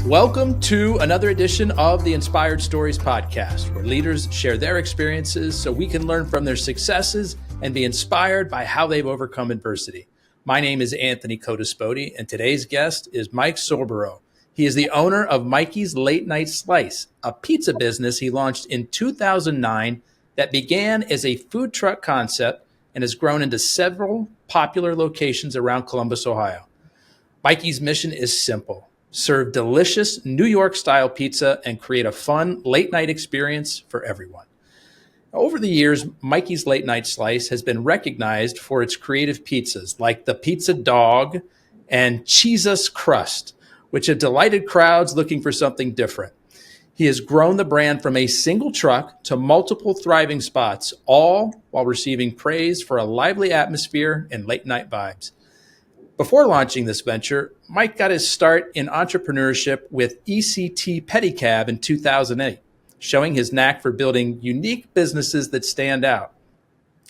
Welcome to another edition of the Inspired Stories podcast, where leaders share their experiences so we can learn from their successes and be inspired by how they've overcome adversity. My name is Anthony Codispoti, and today's guest is Mike Sorboro. He is the owner of Mikey's Late Night Slice, a pizza business he launched in 2009 that began as a food truck concept and has grown into several popular locations around Columbus, Ohio. Mikey's mission is simple: serve delicious New York-style pizza and create a fun late-night experience for everyone. Over the years, Mikey's Late Night Slice has been recognized for its creative pizzas like the Pizza Dog and Jesus Crust, which have delighted crowds looking for something different. He has grown the brand from a single truck to multiple thriving spots, all while receiving praise for a lively atmosphere and late-night vibes. Before launching this venture, Mike got his start in entrepreneurship with ECT Pedicab in 2008, showing his knack for building unique businesses that stand out.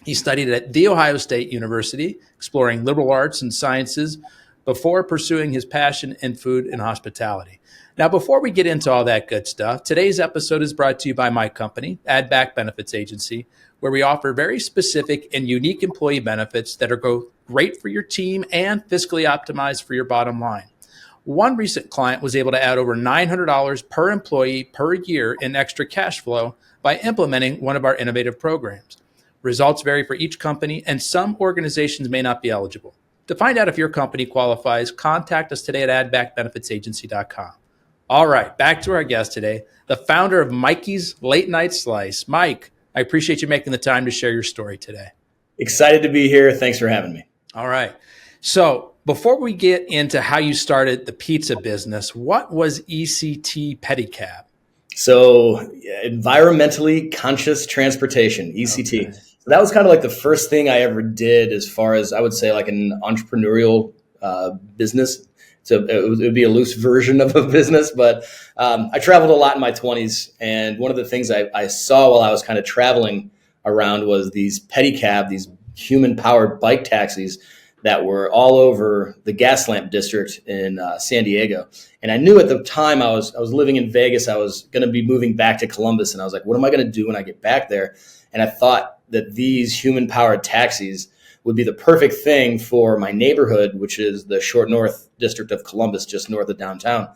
He studied at The Ohio State University, exploring liberal arts and sciences before pursuing his passion in food and hospitality. Now, before we get into all that good stuff, today's episode is brought to you by my company, Add Back Benefits Agency, where we offer very specific and unique employee benefits that are both great for your team and fiscally optimized for your bottom line. One recent client was able to add over $900 per employee per year in extra cash flow by implementing one of our innovative programs. Results vary for each company, and some organizations may not be eligible. To find out if your company qualifies, contact us today at addbackbenefitsagency.com. All right, back to our guest today, the founder of Mikey's Late Night Slice. Mike, I appreciate you making the time to share your story today. Excited to be here. Thanks for having me. All right. So before we get into how you started the pizza business, what was ECT Pedicab? So environmentally conscious transportation, ECT. Okay. So that was kind of like the first thing I ever did as far as, I would say, like an entrepreneurial business. So it would be a loose version of a business, but I traveled a lot in my 20s. And one of the things I saw while I was kind of traveling around was these pedicab, these human-powered bike taxis that were all over the gas lamp district in San Diego. And I knew at the time I was living in Vegas, I was going to be moving back to Columbus. And I was like, what am I going to do when I get back there? And I thought that these human-powered taxis would be the perfect thing for my neighborhood, which is the short north district of Columbus, just north of downtown.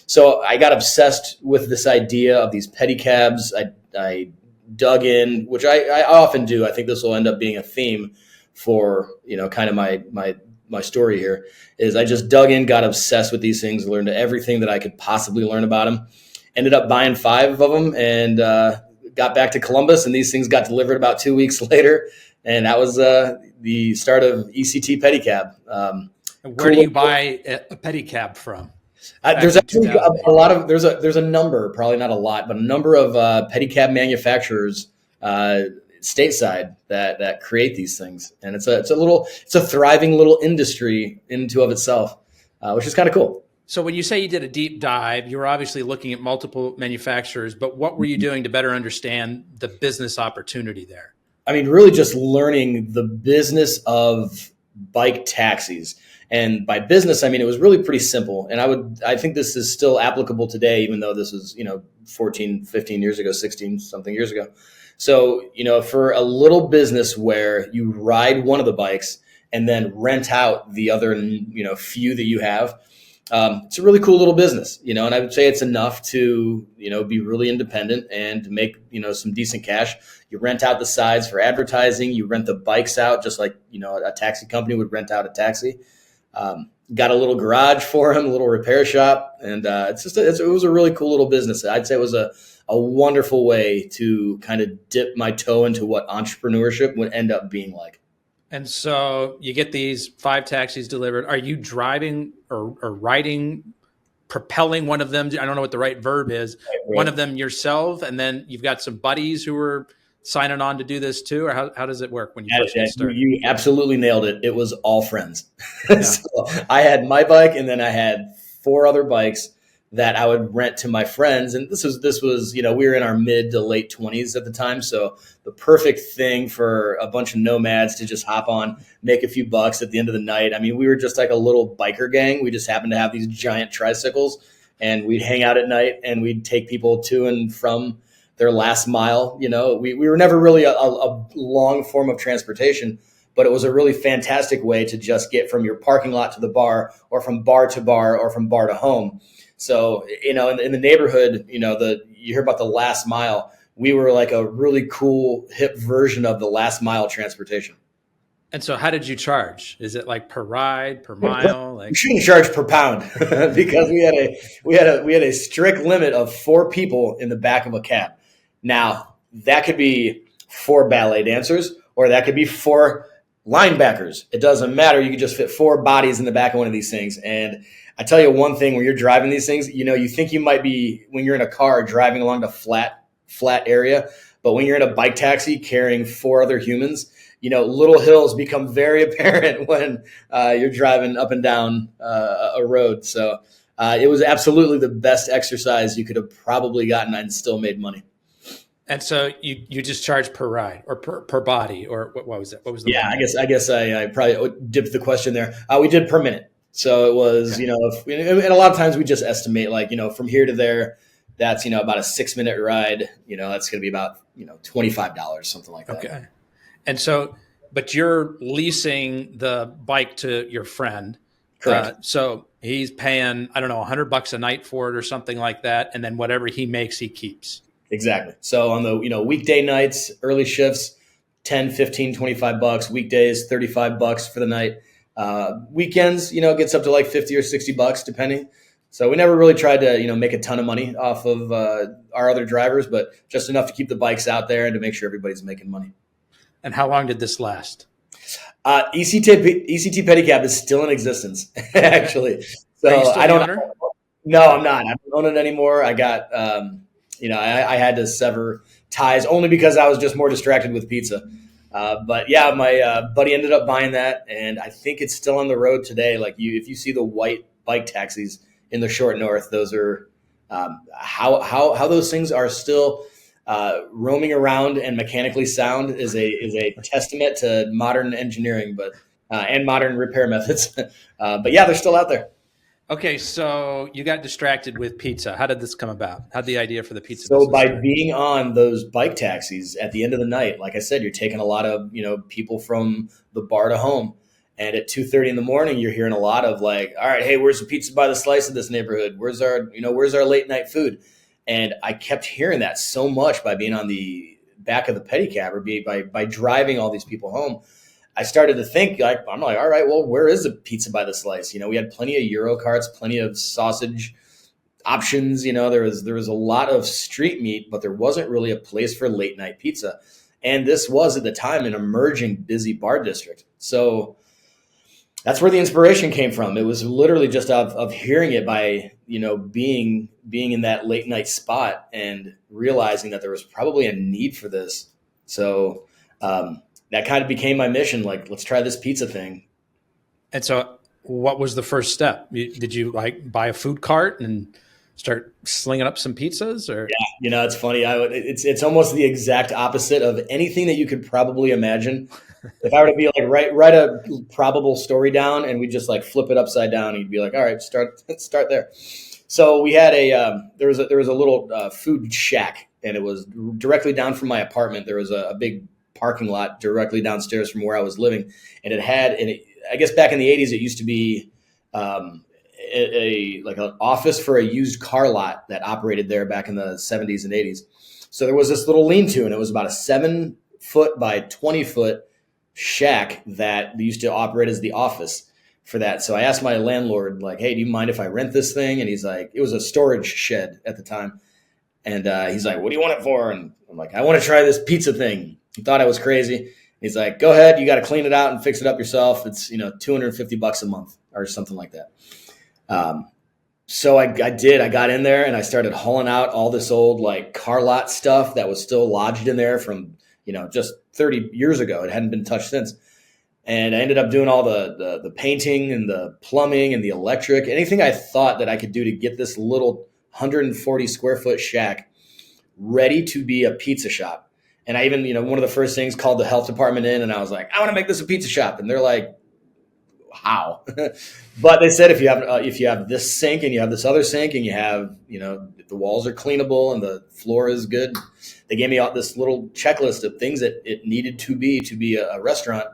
So I got obsessed with this idea of these pedicabs. I dug in, which I often do. I think this will end up being a theme for, kind of my story here, is I just dug in, got obsessed with these things, learned everything that I could possibly learn about them, ended up buying 5 of them, and got back to Columbus, and these things got delivered about 2 weeks later. And that was the start of ECT Pedicab. Where do you buy a pedicab from? There's actually a lot of there's a number, probably not a lot, but a number of pedicab manufacturers stateside that create these things, and it's a thriving little industry into of itself, which is kind of cool. So when you say you did a deep dive, you were obviously looking at multiple manufacturers, but what were you doing to better understand the business opportunity there? I mean, really just learning the business of bike taxis. And by business, I mean, it was really pretty simple. And I think this is still applicable today, even though this was, 14, 15 years ago, 16 something years ago. So, for a little business where you ride one of the bikes and then rent out the other, few that you have, it's a really cool little business, and I would say it's enough to, be really independent and make, some decent cash. You rent out the sides for advertising. You rent the bikes out just like, a taxi company would rent out a taxi. Got a little garage for him, a little repair shop. And it was a really cool little business. I'd say it was a wonderful way to kind of dip my toe into what entrepreneurship would end up being like. And so you get these 5 taxis delivered. Are you driving or riding, propelling one of them? I don't know what the right verb is. Right. One of them yourself, and then you've got some buddies who are signing on to do this too? Or how does it work when you first get started? You absolutely nailed it. It was all friends. Yeah. So I had my bike, and then I had 4 other bikes that I would rent to my friends. And this was, we were in our mid to late 20s at the time. So the perfect thing for a bunch of nomads to just hop on, make a few bucks at the end of the night. I mean, we were just like a little biker gang. We just happened to have these giant tricycles, and we'd hang out at night and we'd take people to and from their last mile. We were never really a long form of transportation, but it was a really fantastic way to just get from your parking lot to the bar, or from bar to bar, or from bar to home. So, in the neighborhood, you hear about the last mile. We were like a really cool, hip version of the last mile transportation. And so how did you charge? Is it like per ride, per mile? We shouldn't charge per pound because we had a strict limit of 4 people in the back of a cab. Now, that could be 4 ballet dancers, or that could be 4 linebackers. It doesn't matter. You could just fit 4 bodies in the back of one of these things. And I tell you one thing, when you're driving these things, you think you might be, when you're in a car driving along the flat area, but when you're in a bike taxi carrying 4 other humans, little hills become very apparent when you're driving up and down a road. So it was absolutely the best exercise you could have probably gotten, and still made money. And so you just charge per ride, or per body, or what was it? What was the I guess I probably dipped the question there. We did per minute. So it was, and a lot of times we just estimate, like, from here to there, that's, about a 6-minute ride. That's going to be about, $25, something like that. Okay. And so, but you're leasing the bike to your friend. Correct. So he's paying, I don't know, $100 a night for it or something like that. And then whatever he makes, he keeps. Exactly. So on the, weekday nights, early shifts, 10, 15, $25, weekdays, $35 for the night. Weekends, it gets up to like $50 or $60 depending. So we never really tried to, make a ton of money off of our other drivers, but just enough to keep the bikes out there and to make sure everybody's making money. And how long did this last? ECT Pedicab is still in existence, actually. So I don't know. No, I'm not. I don't own it anymore. I got, I had to sever ties only because I was just more distracted with pizza. But yeah, my buddy ended up buying that, and I think it's still on the road today. Like if you see the white bike taxis in the short north, those are how those things are still roaming around and mechanically sound is a testament to modern engineering, but and modern repair methods. But yeah, they're still out there. Okay, so you got distracted with pizza. How did this come about? How'd the idea for the pizza? So by being on those bike taxis at the end of the night, like I said, you're taking a lot of people from the bar to home, and at 2:30 in the morning, you're hearing a lot of like, all right, hey, where's the pizza by the slice of this neighborhood? Where's our late night food? And I kept hearing that so much by being on the back of the pedicab, or by driving all these people home. I started to think, I'm like, all right, well, where is the pizza by the slice? We had plenty of Euro carts, plenty of sausage options. There was a lot of street meat, but there wasn't really a place for late night pizza. And this was at the time an emerging busy bar district. So that's where the inspiration came from. It was literally just of hearing it by, being in that late night spot and realizing that there was probably a need for this. So, that kind of became my mission. Like, let's try this pizza thing. And so what was the first step? Did you buy a food cart and start slinging up some pizzas? Or yeah, it's funny. It's almost the exact opposite of anything that you could probably imagine. If I were to be like, write a probable story down and we just like flip it upside down, you'd be like, all right, start there. So we had there was a little food shack, and it was directly down from my apartment. There was a big parking lot directly downstairs from where I was living, and I guess back in the 80s, it used to be like an office for a used car lot that operated there back in the 70s and 80s. So there was this little lean-to, and it was about a 7-foot by 20-foot shack that used to operate as the office for that. So I asked my landlord, like, hey, do you mind if I rent this thing? And he's like, it was a storage shed at the time. And he's like, what do you want it for? And I'm like, I want to try this pizza thing. He thought I was crazy. He's like, go ahead. You got to clean it out and fix it up yourself. It's, $250 a month or something like that. So I did. I got in there and I started hauling out all this old like car lot stuff that was still lodged in there from, just 30 years ago. It hadn't been touched since. And I ended up doing all the painting and the plumbing and the electric, anything I thought that I could do to get this little 140 square foot shack ready to be a pizza shop. And I even, one of the first things, called the health department in, and I was like, I want to make this a pizza shop. And they're like, how. But they said if you have this sink and you have this other sink and you have, the walls are cleanable and the floor is good, they gave me this little checklist of things that it needed to be a restaurant.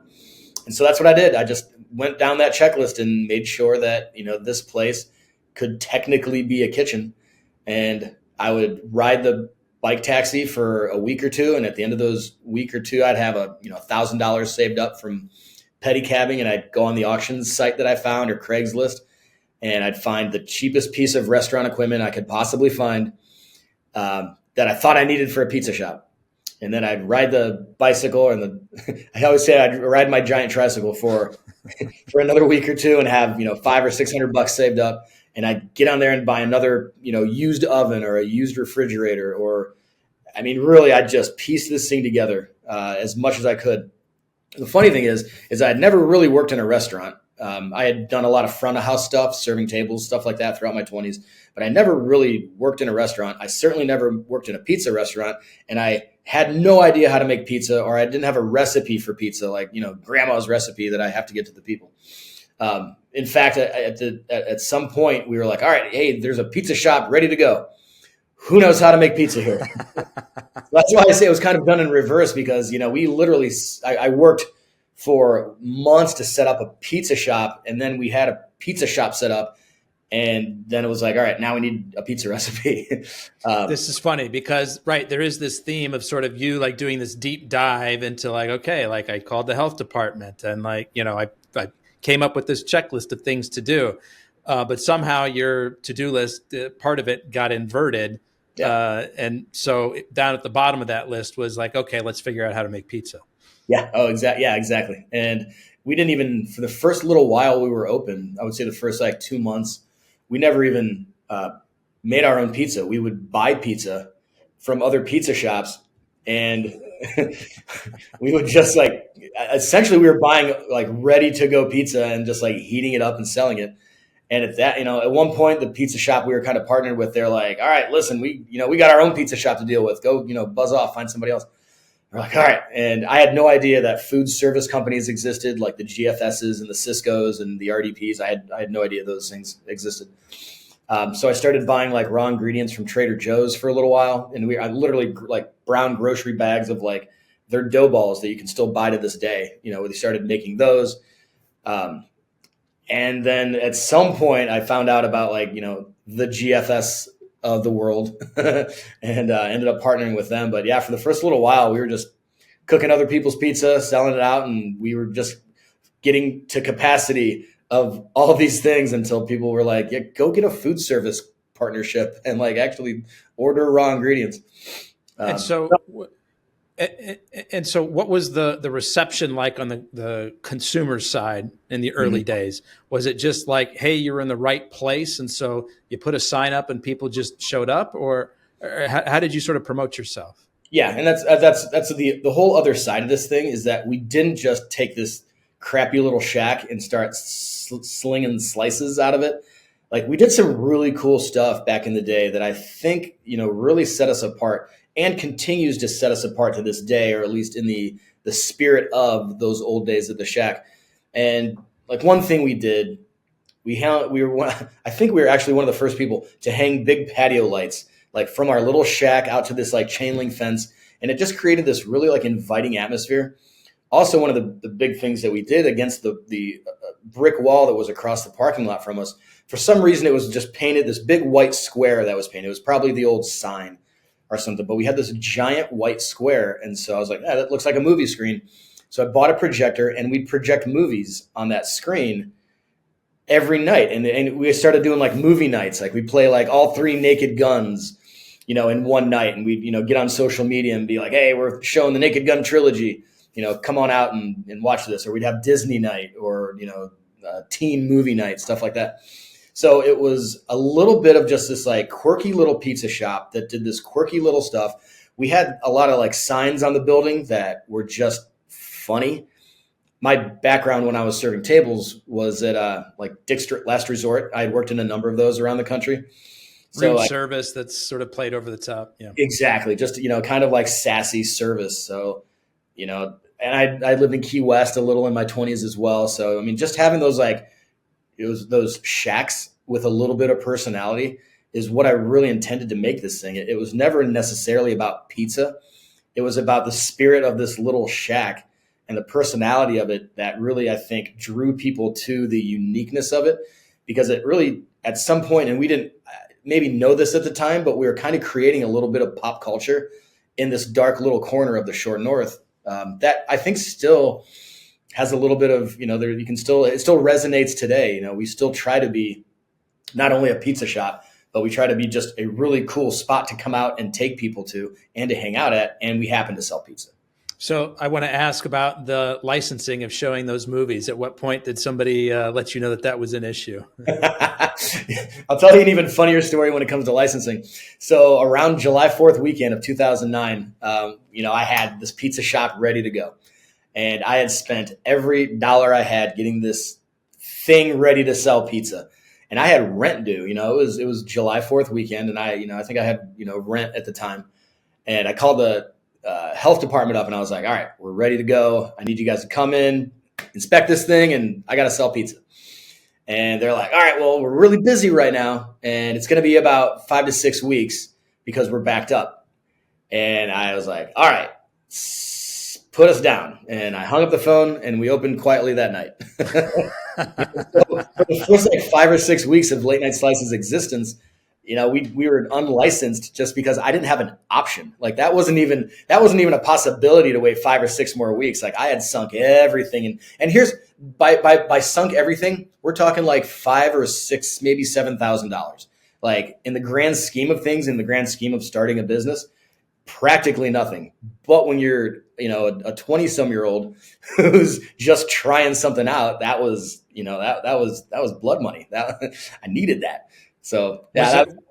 And so that's what I did. I just went down that checklist and made sure that, this place could technically be a kitchen. And I would ride the bike taxi for a week or two. And at the end of those week or two, I'd have $1,000 saved up from pedicabbing, and I'd go on the auctions site that I found or Craigslist, and I'd find the cheapest piece of restaurant equipment I could possibly find that I thought I needed for a pizza shop. And then I'd ride the bicycle I always say I'd ride my giant tricycle for another week or two and have, $500 or $600 saved up. And I'd get on there and buy another, used oven or a used refrigerator, really I'd just piece this thing together as much as I could. The funny thing is I'd never really worked in a restaurant. I had done a lot of front of house stuff, serving tables, stuff like that throughout my 20s, but I never really worked in a restaurant. I certainly never worked in a pizza restaurant, and I had no idea how to make pizza, or I didn't have a recipe for pizza, like, grandma's recipe that I have to get to the people. In fact, at some point we were like, all right, hey, there's a pizza shop ready to go. Who knows how to make pizza here? That's why I say it was kind of done in reverse, because, we literally, I worked for months to set up a pizza shop, and then we had a pizza shop set up, and then it was like, all right, now we need a pizza recipe. This is funny because, right, there is this theme of sort of you like doing this deep dive into like, okay, like I called the health department and like, I came up with this checklist of things to do. But somehow your to-do list, part of it got inverted. Yeah. And so down at the bottom of that list was like, okay, let's figure out how to make pizza. Yeah. Oh, exactly. Yeah, exactly. And we didn't even, for the first little while we were open, I would say the first 2 months, we never even made our own pizza. We would buy pizza from other pizza shops, and we would just essentially we were buying ready to go pizza and just heating it up and selling it. And at that, at one point, the pizza shop we were kind of partnered with, they're like, all right, listen, we got our own pizza shop to deal with. Go, buzz off, find somebody else. We're like, all right. And I had no idea that food service companies existed, like the GFSs and the Ciscos and the RDPs. I had no idea those things existed. So I started buying raw ingredients from Trader Joe's for a little while. And I literally brown grocery bags of their dough balls that you can still buy to this day. We started making those. And then at some point I found out about the GFS of the world and ended up partnering with them. But yeah, for the first little while, we were just cooking other people's pizza, selling it out. And we were just getting to capacity of all of these things until people were like, yeah, go get a food service partnership and actually order raw ingredients. And so what was the reception like on the consumer side in the early days? Was it just like, hey, you're in the right place, and so you put a sign up and people just showed up, or how did you sort of promote yourself? Yeah, and that's the whole other side of this thing is that we didn't just take this crappy little shack and start slinging slices out of it. We did some really cool stuff back in the day that I think, really set us apart and continues to set us apart to this day, or at least in the spirit of those old days at the shack. And one thing we did, I think we were actually one of the first people to hang big patio lights, from our little shack out to this chain link fence. And it just created this really inviting atmosphere. Also, one of the big things that we did against the brick wall that was across the parking lot from us, for some reason, it was just painted, this big white square that was painted. It was probably the old sign or something, but we had this giant white square. And so I was like, that looks like a movie screen. So I bought a projector, and we'd project movies on that screen every night. And we started doing movie nights. We'd play all three Naked Guns, in one night. And we'd, get on social media and be like, hey, we're showing the Naked Gun trilogy, come on out and watch this. Or we'd have Disney night or, teen movie night, stuff like that. So it was a little bit of just this quirky little pizza shop that did this quirky little stuff. We had a lot of signs on the building that were just funny. My background when I was serving tables was at Dick's Last Resort. I had worked in a number of those around the country. Room service that's sort of played over the top. Yeah, exactly. Just, kind of sassy service. So, and I lived in Key West a little in my 20s as well. So, I mean, just having those like, those shacks with a little bit of personality is what I really intended to make this thing. It was never necessarily about pizza. It was about the spirit of this little shack and the personality of it that really, I think, drew people to the uniqueness of it, because it really, at some point, and we didn't maybe know this at the time, but we were kind of creating a little bit of pop culture in this dark little corner of the short north, that I think still has a little bit of, there, it still resonates today. We still try to be not only a pizza shop, but we try to be just a really cool spot to come out and take people to and to hang out at. And we happen to sell pizza. So I want to ask about the licensing of showing those movies. At what point did somebody let you know that was an issue? I'll tell you an even funnier story when it comes to licensing. So around July 4th weekend of 2009, I had this pizza shop ready to go. And I had spent every dollar I had getting this thing ready to sell pizza. And I had rent due. It was July 4th weekend, and I think I had rent at the time. And I called the health department up, and I was like, all right, we're ready to go. I need you guys to come in, inspect this thing, and I got to sell pizza. And they're like, all right, well, we're really busy right now, and it's going to be about 5 to 6 weeks because we're backed up. And I was like, all right, put us down. And I hung up the phone, and we opened quietly that night. So for the first 5 or 6 weeks of Late Night Slice's existence, we were unlicensed just because I didn't have an option. Like that wasn't even a possibility to wait 5 or 6 more weeks. Like I had sunk everything, and here's by sunk everything, we're talking like $5,000 or $6,000, maybe $7,000. Like in the grand scheme of things, in the grand scheme of starting a business, practically nothing. But when you're a 20-some-year-old who's just trying something out, that was that was blood money. That I needed that. So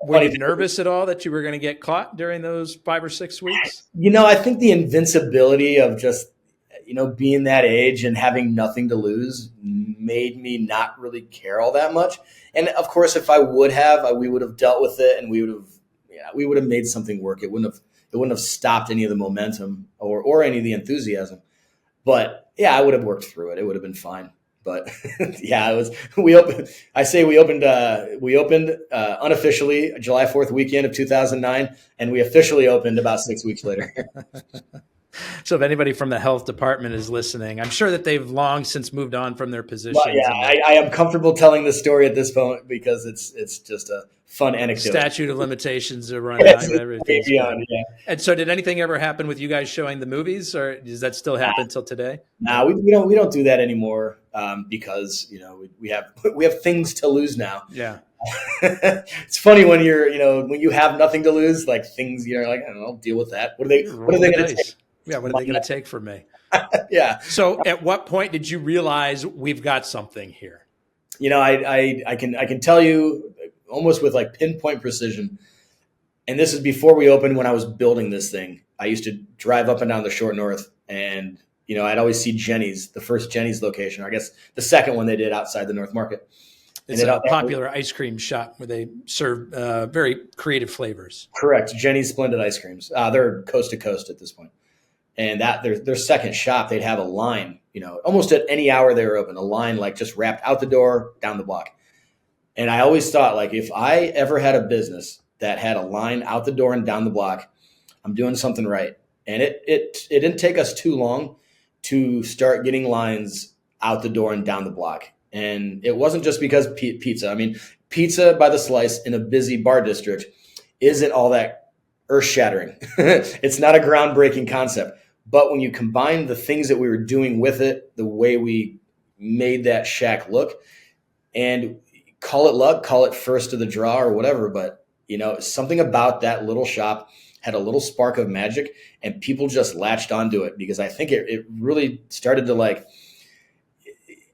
were you nervous at all that you were going to get caught during those 5 or 6 weeks? I think the invincibility of just being that age and having nothing to lose made me not really care all that much. And of course, if I would have, we would have dealt with it, and we would have made something work. It wouldn't have stopped any of the momentum or any of the enthusiasm. But yeah, I would have worked through it. It would have been fine. But yeah, we opened unofficially July 4th weekend of 2009, and we officially opened about 6 weeks later. So if anybody from the health department is listening, I'm sure that they've long since moved on from their positions. Well, yeah, I am comfortable telling this story at this point because it's just a fun anecdote. Statute of limitations are running out. Everything. Yeah. And so, did anything ever happen with you guys showing the movies, or does that still happen till today? No, we don't do that anymore because we have things to lose now. Yeah. It's funny when when you have nothing to lose, like things like, I don't know, I'll deal with that. What are they going to take? Yeah, what are they going to take from me? Yeah. So at what point did you realize we've got something here? I can tell you almost with like pinpoint precision. And this is before we opened. When I was building this thing, I used to drive up and down the short north, and I'd always see Jenny's, the first Jenny's location, or I guess the second one they did outside the North Market. It's a popular ice cream shop where they serve very creative flavors. Correct. Jenny's Splendid Ice Creams. They're coast to coast at this point. And that their second shop, they'd have a line, almost at any hour they were open, a line like just wrapped out the door, down the block. And I always thought, like, if I ever had a business that had a line out the door and down the block, I'm doing something right. And it didn't take us too long to start getting lines out the door and down the block. And it wasn't just because pizza. I mean, pizza by the slice in a busy bar district isn't all that earth-shattering. It's not a groundbreaking concept. But when you combine the things that we were doing with it, the way we made that shack look, and call it luck, call it first to the draw or whatever, but something about that little shop had a little spark of magic, and people just latched onto it because I think it really started to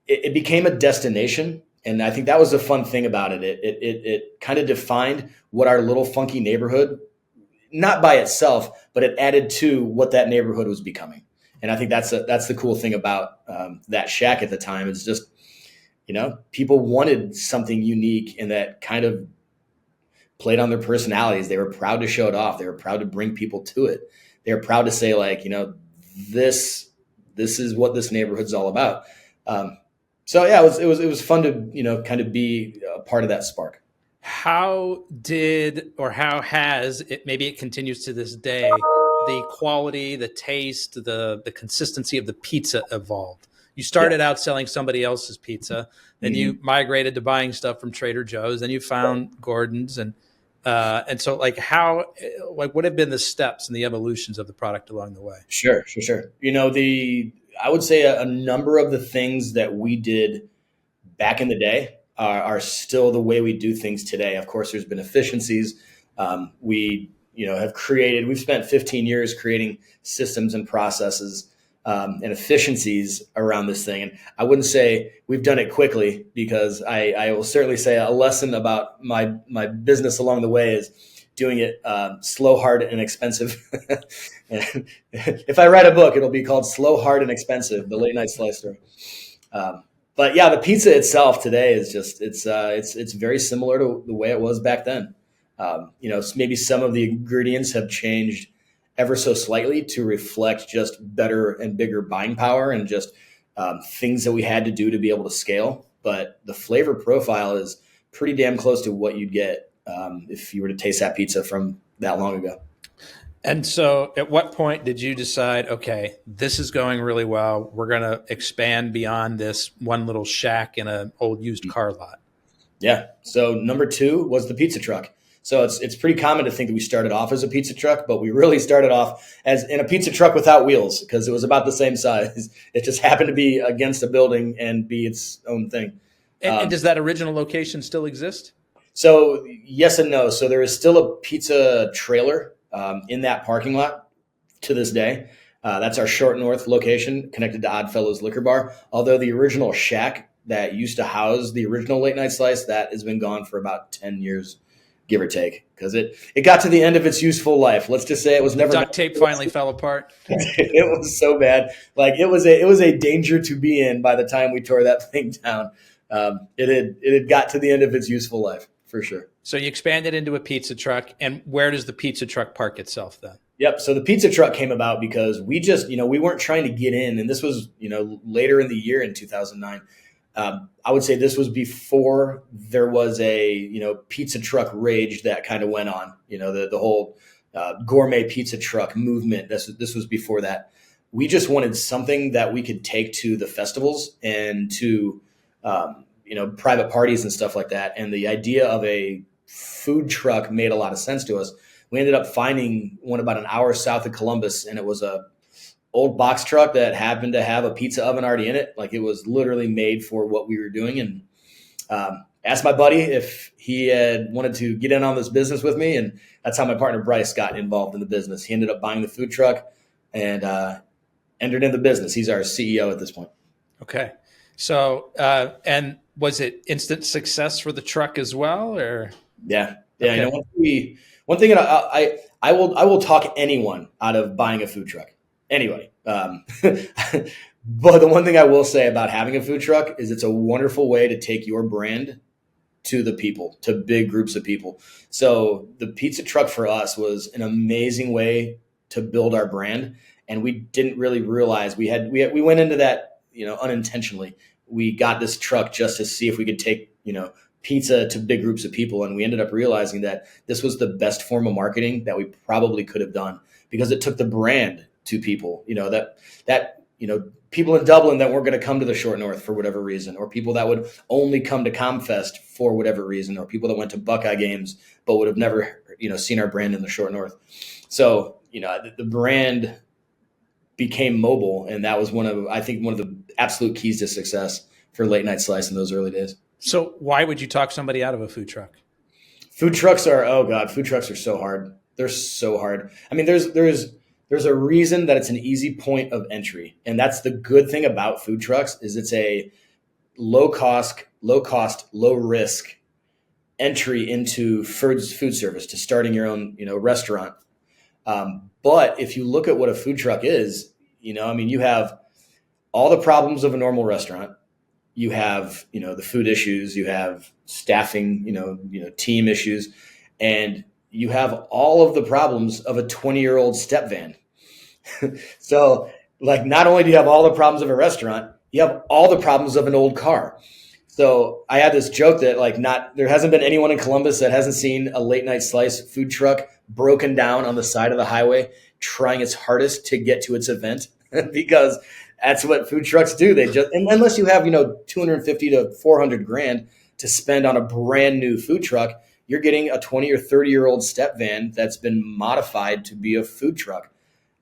it became a destination. And I think that was the fun thing about it. It kind of defined what our little funky neighborhood, not by itself, but it added to what that neighborhood was becoming. And I think that's the cool thing about that shack at the time. It's just, people wanted something unique and that kind of played on their personalities. They were proud to show it off. They were proud to bring people to it. They were proud to say, like, this this is what this neighborhood's all about. So yeah, it was fun to, kind of be a part of that spark. How did or how has it, maybe it continues to this day, the quality, the taste, the consistency of the pizza evolved? You started out selling somebody else's pizza, then you migrated to buying stuff from Trader Joe's, then you found Gordon's, and so what have been the steps and the evolutions of the product along the way? Sure. I would say a number of the things that we did back in the day are still the way we do things today. Of course, there's been efficiencies. We've spent 15 years creating systems and processes and efficiencies around this thing. And I wouldn't say we've done it quickly, because I will certainly say a lesson about my business along the way is doing it slow, hard, and expensive. And if I write a book, it'll be called Slow, Hard, and Expensive, the late night slice story. But yeah, the pizza itself today is just, it's very similar to the way it was back then. Maybe some of the ingredients have changed ever so slightly to reflect just better and bigger buying power and just things that we had to do to be able to scale. But the flavor profile is pretty damn close to what you'd get if you were to taste that pizza from that long ago. And so at what point did you decide, okay, this is going really well, we're going to expand beyond this one little shack in an old used car lot? Yeah. So number 2 was the pizza truck. So it's pretty common to think that we started off as a pizza truck, but we really started off as in a pizza truck without wheels, because it was about the same size. It just happened to be against a building and be its own thing. And does that original location still exist? So yes and no. So there is still a pizza trailer in that parking lot to this day. That's our Short North location connected to Oddfellows Liquor Bar. Although the original shack that used to house the original late night slice, that has been gone for about 10 years, give or take, because it got to the end of its useful life. Let's just say it was never duct tape finally fell apart. It was so bad. Like it was a danger to be in by the time we tore that thing down. It had got to the end of its useful life for sure. So you expanded into a pizza truck, and where does the pizza truck park itself then? Yep. So the pizza truck came about because we just, we weren't trying to get in, and this was, later in the year in 2009. I would say this was before there was a, pizza truck rage that kind of went on, the whole gourmet pizza truck movement. This was before that. We just wanted something that we could take to the festivals and to, private parties and stuff like that. And the idea of a food truck made a lot of sense to us. We ended up finding one about an hour south of Columbus, and it was a old box truck that happened to have a pizza oven already in it. Like it was literally made for what we were doing. And asked my buddy if he had wanted to get in on this business with me. And that's how my partner Bryce got involved in the business. He ended up buying the food truck and entered into the business. He's our CEO at this point. Okay. So, and was it instant success for the truck as well, or? Yeah. Okay. One thing that I will talk anyone out of buying a food truck. Anyway, but the one thing I will say about having a food truck is it's a wonderful way to take your brand to the people, to big groups of people. So the pizza truck for us was an amazing way to build our brand. And we didn't really realize we went into that, unintentionally. We got this truck just to see if we could take, pizza to big groups of people. And we ended up realizing that this was the best form of marketing that we probably could have done, because it took the brand to people, people in Dublin that weren't going to come to the Short North for whatever reason, or people that would only come to ComFest for whatever reason, or people that went to Buckeye games but would have never, seen our brand in the Short North. So, the brand became mobile, and that was one of the absolute keys to success for late night slice in those early days. So why would you talk somebody out of a food truck? Food trucks are so hard. They're so hard. I mean, there's a reason that it's an easy point of entry. And that's the good thing about food trucks is it's a low cost, low risk entry into food service, to starting your own, restaurant. But if you look at what a food truck is, you have all the problems of a normal restaurant. You have, the food issues, you have staffing, team issues, and you have all of the problems of a 20-year-old step van. So like not only do you have all the problems of a restaurant, you have all the problems of an old car. So I had this joke that like there hasn't been anyone in Columbus that hasn't seen a late night slice food truck broken down on the side of the highway, trying its hardest to get to its event because that's what food trucks do. They just, and unless you have, 250 to 400 grand to spend on a brand new food truck, you're getting a 20 or 30-year-old step van that's been modified to be a food truck.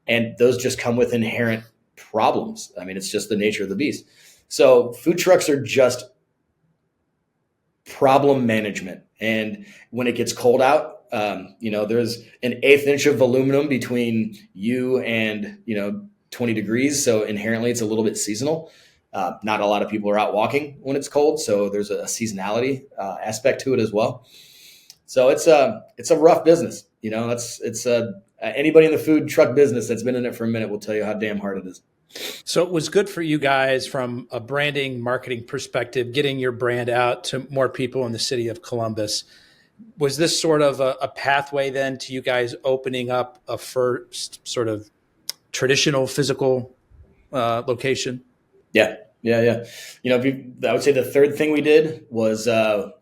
And those just come with inherent problems. I mean, it's just the nature of the beast. So food trucks are just problem management. And when it gets cold out, there's an eighth inch of aluminum between you and, 20 degrees. So inherently it's a little bit seasonal. Not a lot of people are out walking when it's cold. So there's a seasonality aspect to it as well. So it's a rough business. Anybody in the food truck business that's been in it for a minute will tell you how damn hard it is. So it was good for you guys from a branding, marketing perspective, getting your brand out to more people in the city of Columbus. Was this sort of a pathway then to you guys opening up a first sort of traditional physical location? Yeah. I would say the third thing we did was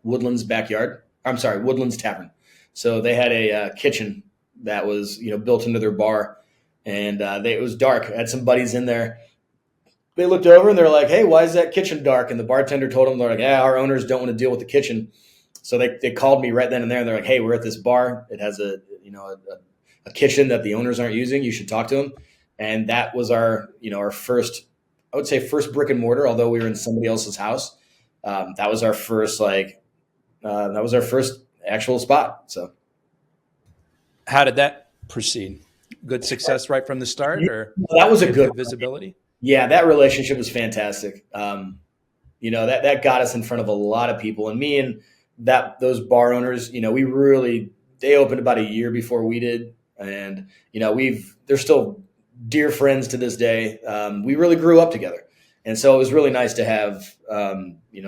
Woodland's Tavern. So they had a kitchen that was, built into their bar. And it was dark. I had some buddies in there. They looked over and they're like, "Hey, why is that kitchen dark?" And the bartender told them, they're like, "Yeah, our owners don't want to deal with the kitchen." So they called me right then and there. And they're like, "Hey, we're at this bar. It has a kitchen that the owners aren't using. You should talk to them." And that was our first, I would say first brick and mortar, although we were in somebody else's house. That was our first actual spot. So how did that proceed? Good success right from the start, or that was a good visibility? Yeah, that relationship was fantastic. That got us in front of a lot of people, and me and those bar owners, they opened about a year before we did, and they're still dear friends to this day. We really grew up together, and so it was really nice to have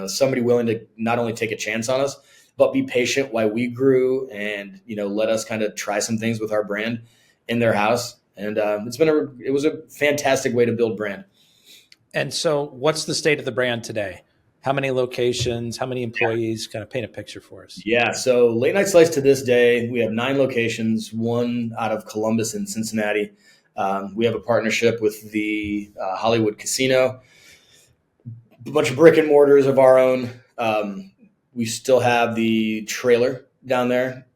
somebody willing to not only take a chance on us, but be patient while we grew, and let us kind of try some things with our brand in their house. And it was a fantastic way to build brand. And so what's the state of the brand today? How many locations, how many employees? Kind of paint a picture for us. Yeah. So Late Night Slice to this day, we have 9 locations, 1 out of Columbus and Cincinnati. We have a partnership with the Hollywood Casino, a bunch of brick and mortars of our own. We still have the trailer down there.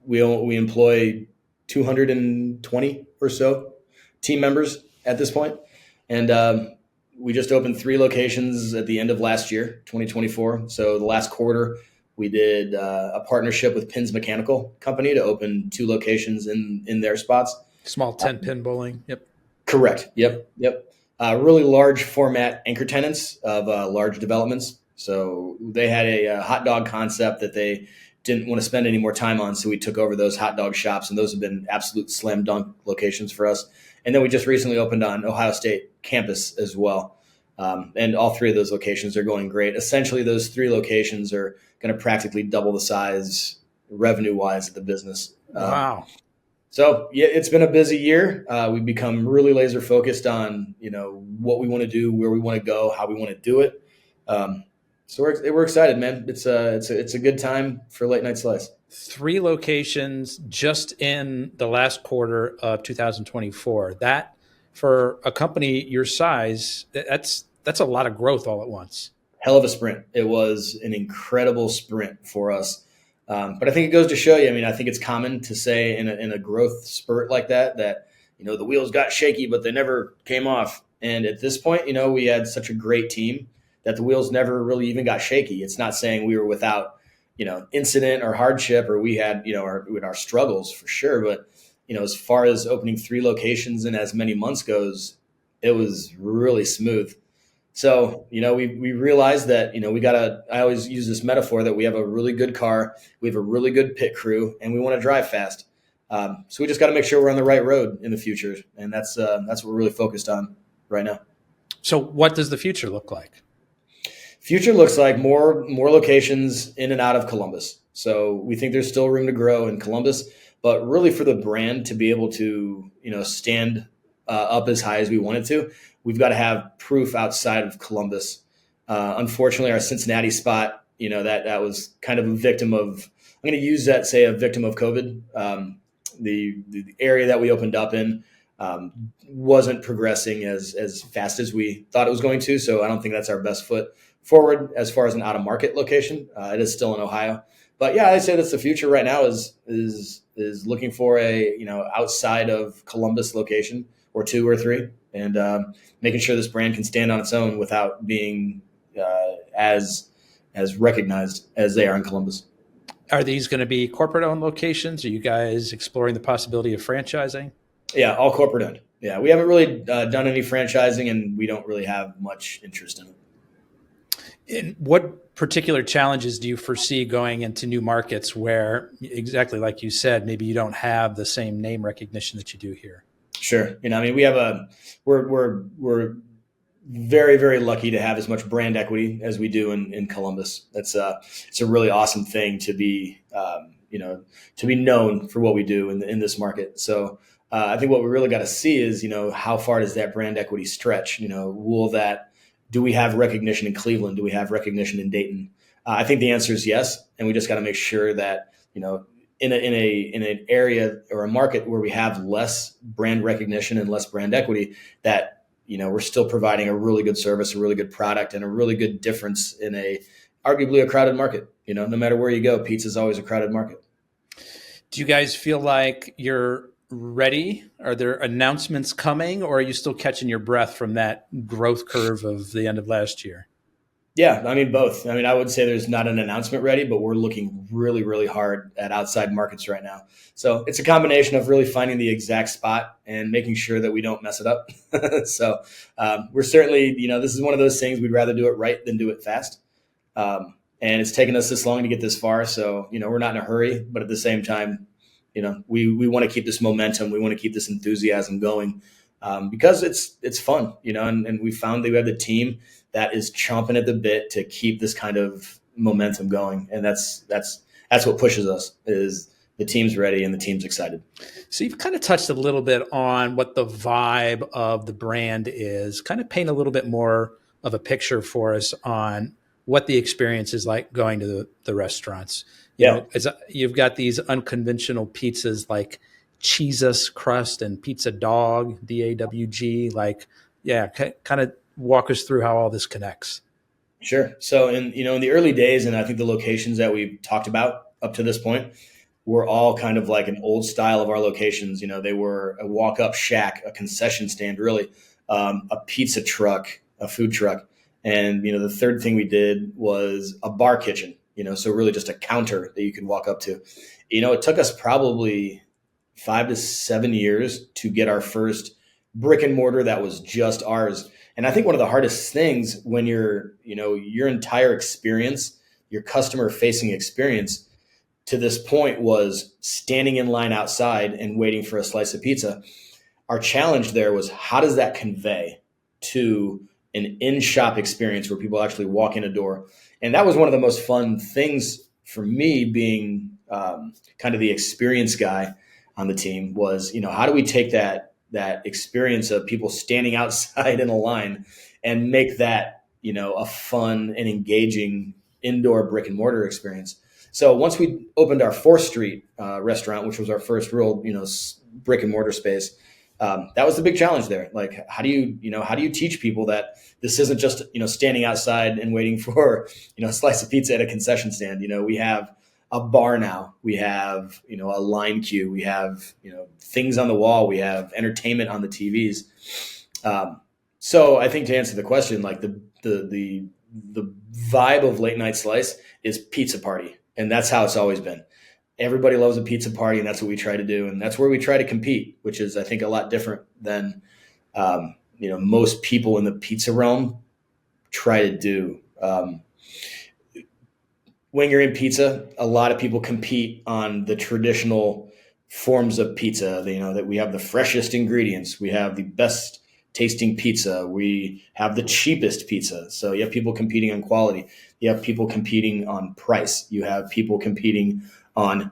We employ 220 or so team members at this point. And we just opened 3 locations at the end of last year, 2024. So the last quarter, we did a partnership with Pins Mechanical Company to open 2 locations in their spots. Small 10-pin bowling. Yep. Correct. Yep. Really large format anchor tenants of large developments. So they had a hot dog concept that they didn't want to spend any more time on. So we took over those hot dog shops, and those have been absolute slam dunk locations for us. And then we just recently opened on Ohio State campus as well. And all 3 of those locations are going great. Essentially, those 3 locations are going to practically double the size revenue-wise of the business. Wow. So yeah, it's been a busy year. We've become really laser focused on, what we want to do, where we want to go, how we want to do it. So we're excited, man. It's a good time for Late Night Slice. 3 locations just in the last quarter of 2024. That, for a company your size, that's a lot of growth all at once. Hell of a sprint. It was an incredible sprint for us. But I think it goes to show you, I think it's common to say in a growth spurt like that, the wheels got shaky, but they never came off. And at this point, we had such a great team that the wheels never really even got shaky. It's not saying we were without, incident or hardship, or we had, our struggles for sure. But, as far as opening 3 locations in as many months goes, it was really smooth. So, we realized that, I always use this metaphor that we have a really good car, we have a really good pit crew, and we want to drive fast. So we just got to make sure we're on the right road in the future. And that's what we're really focused on right now. So what does the future look like? Future looks like more locations in and out of Columbus. So we think there's still room to grow in Columbus, but really for the brand to be able to, stand up as high as we want it to, we've got to have proof outside of Columbus. Unfortunately, our Cincinnati spot, that was kind of a victim of, I'm going to use that, say, a victim of COVID. The area that we opened up in wasn't progressing as fast as we thought it was going to. So I don't think that's our best foot forward as far as an out-of-market location. It is still in Ohio. But yeah, I'd say that's the future right now is looking for a, outside of Columbus location or 2 or 3, and making sure this brand can stand on its own without being as recognized as they are in Columbus. Are these going to be corporate-owned locations? Are you guys exploring the possibility of franchising? Yeah, all corporate-owned. Yeah, we haven't really done any franchising, and we don't really have much interest in it. And what particular challenges do you foresee going into new markets where, exactly like you said, maybe you don't have the same name recognition that you do here? Sure. We have we're very, very lucky to have as much brand equity as we do in Columbus. It's a really awesome thing to be, to be known for what we do in this market. So I think what we really got to see is, how far does that brand equity stretch? Do we have recognition in Cleveland? Do we have recognition in Dayton? I think the answer is yes. And we just got to make sure that, in an area or a market where we have less brand recognition and less brand equity, that, we're still providing a really good service, a really good product, and a really good difference in arguably a crowded market. No matter where you go, pizza is always a crowded market. Do you guys feel like you're ready? Are there announcements coming, or are you still catching your breath from that growth curve of the end of last year? Yeah, both. I would say there's not an announcement ready, but we're looking really, really hard at outside markets right now. So it's a combination of really finding the exact spot and making sure that we don't mess it up. So we're certainly, this is one of those things we'd rather do it right than do it fast. And it's taken us this long to get this far. So, we're not in a hurry, but at the same time, we want to keep this momentum. We want to keep this enthusiasm going because it's fun, and we found that we have the team that is chomping at the bit to keep this kind of momentum going. And that's what pushes us, is the team's ready and the team's excited. So you've kind of touched a little bit on what the vibe of the brand is. Kind of paint a little bit more of a picture for us on what the experience is like going to the restaurants. You've got these unconventional pizzas like Cheesus crust and Pizza Dog, DAWG. Kind of walk us through how all this connects. Sure. So in the early days, and I think the locations that we've talked about up to this point were all kind of like an old style of our locations. They were a walk-up shack, a concession stand, really, a pizza truck, a food truck. And, the third thing we did was a bar kitchen, so really just a counter that you could walk up to. It took us probably 5 to 7 years to get our first brick and mortar that was just ours. And I think one of the hardest things when your entire experience, your customer facing experience to this point was standing in line outside and waiting for a slice of pizza. Our challenge there was, how does that convey to an in-shop experience where people actually walk in a door? And that was one of the most fun things for me, being kind of the experience guy on the team, was, how do we take that experience of people standing outside in a line and make that, a fun and engaging indoor brick and mortar experience. So once we opened our 4th Street restaurant, which was our first real, brick and mortar space, that was the big challenge there. Like, how do you teach people that this isn't just, standing outside and waiting for, a slice of pizza at a concession stand? We have a bar now. We have, a line queue. We have, things on the wall. We have entertainment on the TVs. So I think, to answer the question, like the vibe of Late Night Slice is pizza party. And that's how it's always been. Everybody loves a pizza party, and that's what we try to do. And that's where we try to compete, which is, I think, a lot different than, most people in the pizza realm try to do. When you're in pizza, a lot of people compete on the traditional forms of pizza. That we have the freshest ingredients. We have the best tasting pizza. We have the cheapest pizza. So you have people competing on quality. You have people competing on price. You have people competing on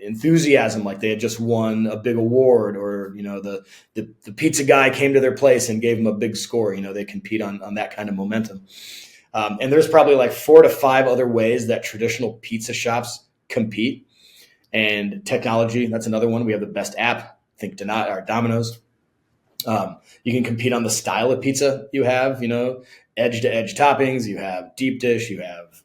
enthusiasm, like they had just won a big award, or the pizza guy came to their place and gave them a big score. They compete on that kind of momentum. And there's probably like 4 to 5 other ways that traditional pizza shops compete. And technology, that's another one. We have the best app. Think Domino's. You can compete on the style of pizza you have. Edge to edge toppings. You have deep dish. You have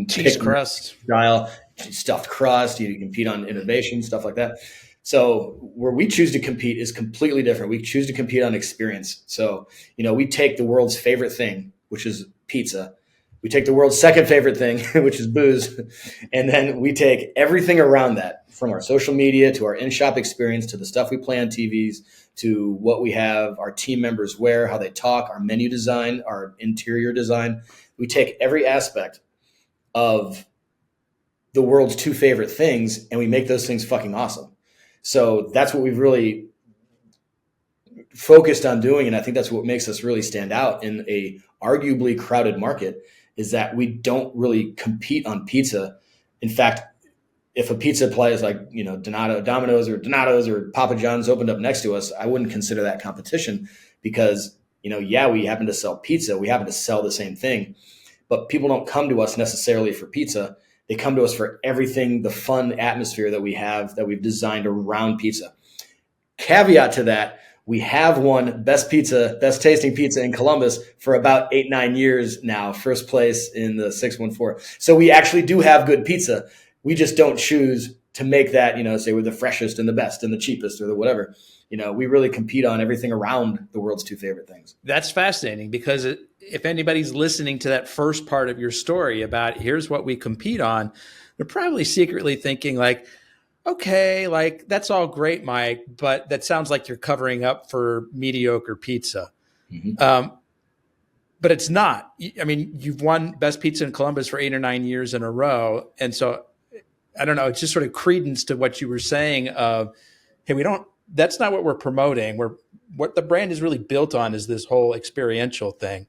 cheese crust style, stuffed crust. You compete on innovation, stuff like that. So where we choose to compete is completely different. We choose to compete on experience. So, we take the world's favorite thing, which is pizza. We take the world's second favorite thing, which is booze. And then we take everything around that, from our social media to our in-shop experience to the stuff we play on TVs to what we have our team members wear, how they talk, our menu design, our interior design. We take every aspect of the world's 2 favorite things and we make those things fucking awesome. So that's what we've really focused on doing. And I think that's what makes us really stand out in a arguably crowded market, is that we don't really compete on pizza. In fact, if a pizza place like, Domino's or Papa John's opened up next to us, I wouldn't consider that competition, because, we happen to sell pizza. We happen to sell the same thing, but people don't come to us necessarily for pizza. They come to us for everything, the fun atmosphere that we have, that we've designed around pizza. Caveat to that, we have won best tasting pizza in Columbus for about 8-9 years now, first place in the 614. So we actually do have good pizza. We just don't choose to make that, say we're the freshest and the best and the cheapest or the whatever. We really compete on everything around the world's 2 favorite things. That's fascinating, because if anybody's listening to that first part of your story about here's what we compete on, they're probably secretly thinking like, okay, like that's all great, Mike, but that sounds like you're covering up for mediocre pizza. Mm-hmm. But it's not. I mean, you've won best pizza in Columbus for 8 or 9 years in a row. And so I don't know, it's just sort of credence to what you were saying of, hey, that's not what we're promoting. What the brand is really built on is this whole experiential thing.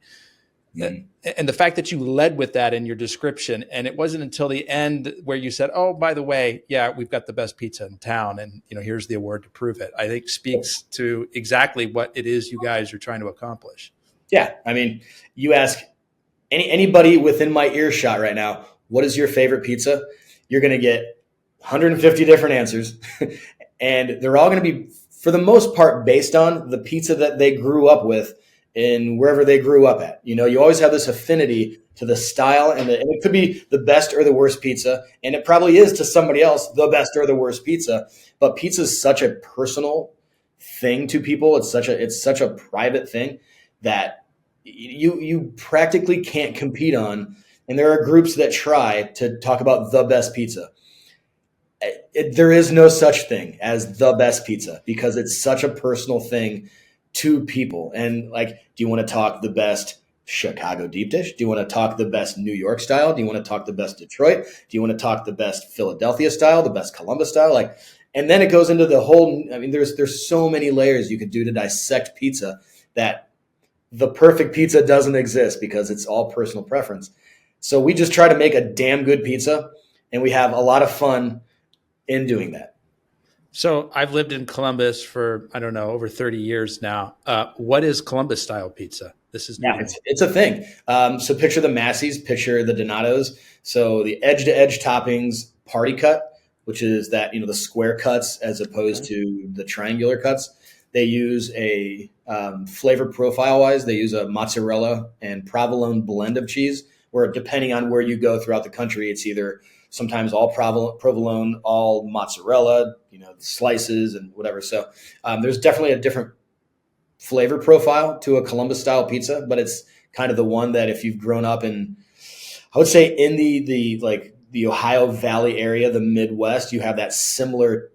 Mm-hmm. And the fact that you led with that in your description, and it wasn't until the end where you said, oh, by the way, yeah, we've got the best pizza in town, and here's the award to prove it, I think speaks to exactly what it is you guys are trying to accomplish. Yeah. I mean, you ask anybody within my earshot right now, what is your favorite pizza? You're going to get 150 different answers. And they're all going to be, for the most part, based on the pizza that they grew up with in wherever they grew up at. You always have this affinity to the style, and it could be the best or the worst pizza. And it probably is to somebody else the best or the worst pizza. But pizza is such a personal thing to people. It's such a private thing that you practically can't compete on. And there are groups that try to talk about the best pizza. There is no such thing as the best pizza, because it's such a personal thing to people. And like, do you want to talk the best Chicago deep dish? Do you want to talk the best New York style? Do you want to talk the best Detroit? Do you want to talk the best Philadelphia style, the best Columbus style? Like, and then it goes into the whole, I mean, there's so many layers you could do to dissect pizza, that the perfect pizza doesn't exist, because it's all personal preference. So we just try to make a damn good pizza, and we have a lot of fun in doing that. So I've lived in Columbus for, I don't know, over 30 years now. What is Columbus style pizza? This is new. Yeah, it's a thing. So picture the Massey's, picture the Donato's. So the edge to edge toppings, party cut, which is that, the square cuts as opposed to the triangular cuts. They use a flavor profile wise, they use a mozzarella and provolone blend of cheese, where depending on where you go throughout the country, it's either sometimes all provolone, all mozzarella, slices and whatever. So there's definitely a different flavor profile to a Columbus style pizza, but it's kind of the one that if you've grown up in, I would say in the Ohio Valley area, the Midwest, you have that similar,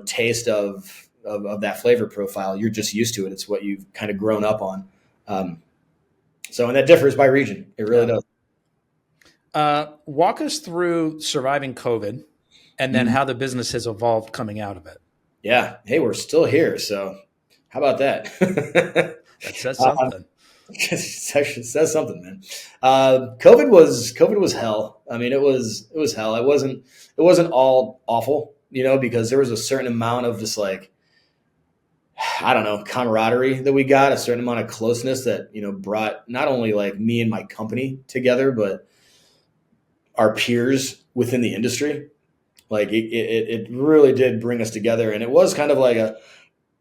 taste of that flavor profile. You're just used to it. It's what you've kind of grown up on. And that differs by region. It really does. Walk us through surviving COVID, and then how the business has evolved coming out of it. Yeah. Hey, we're still here. So how about that? That says something. It actually says something, man. COVID was hell. I mean, it was hell. It wasn't all awful, because there was a certain amount of just like, I don't know, camaraderie that we got, a certain amount of closeness that, brought not only like me and my company together, but our peers within the industry. Like it really did bring us together. And it was kind of like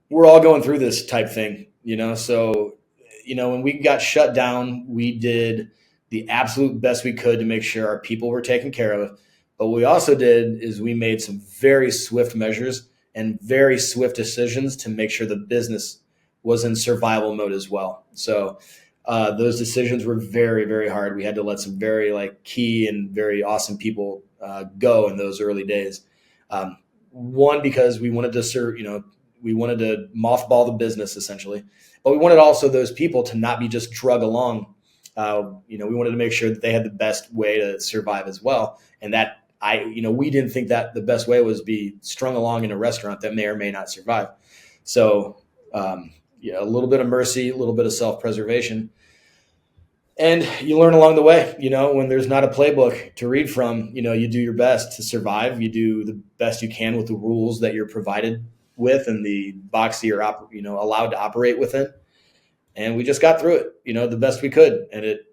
we're all going through this type thing, So, when we got shut down, we did the absolute best we could to make sure our people were taken care of. But what we also did is we made some very swift measures and very swift decisions to make sure the business was in survival mode as well. So those decisions were very, very hard. We had to let some very like key and very awesome people go in those early days. One, because we wanted to serve, we wanted to mothball the business essentially, but we wanted also those people to not be just drug along. We wanted to make sure that they had the best way to survive as well. And that we didn't think that the best way was be strung along in a restaurant that may or may not survive. So, a little bit of mercy, a little bit of self-preservation, and you learn along the way. When there's not a playbook to read from, you do your best to survive. You do the best you can with the rules that you're provided with and the box that you're allowed to operate within. And we just got through it, the best we could. And it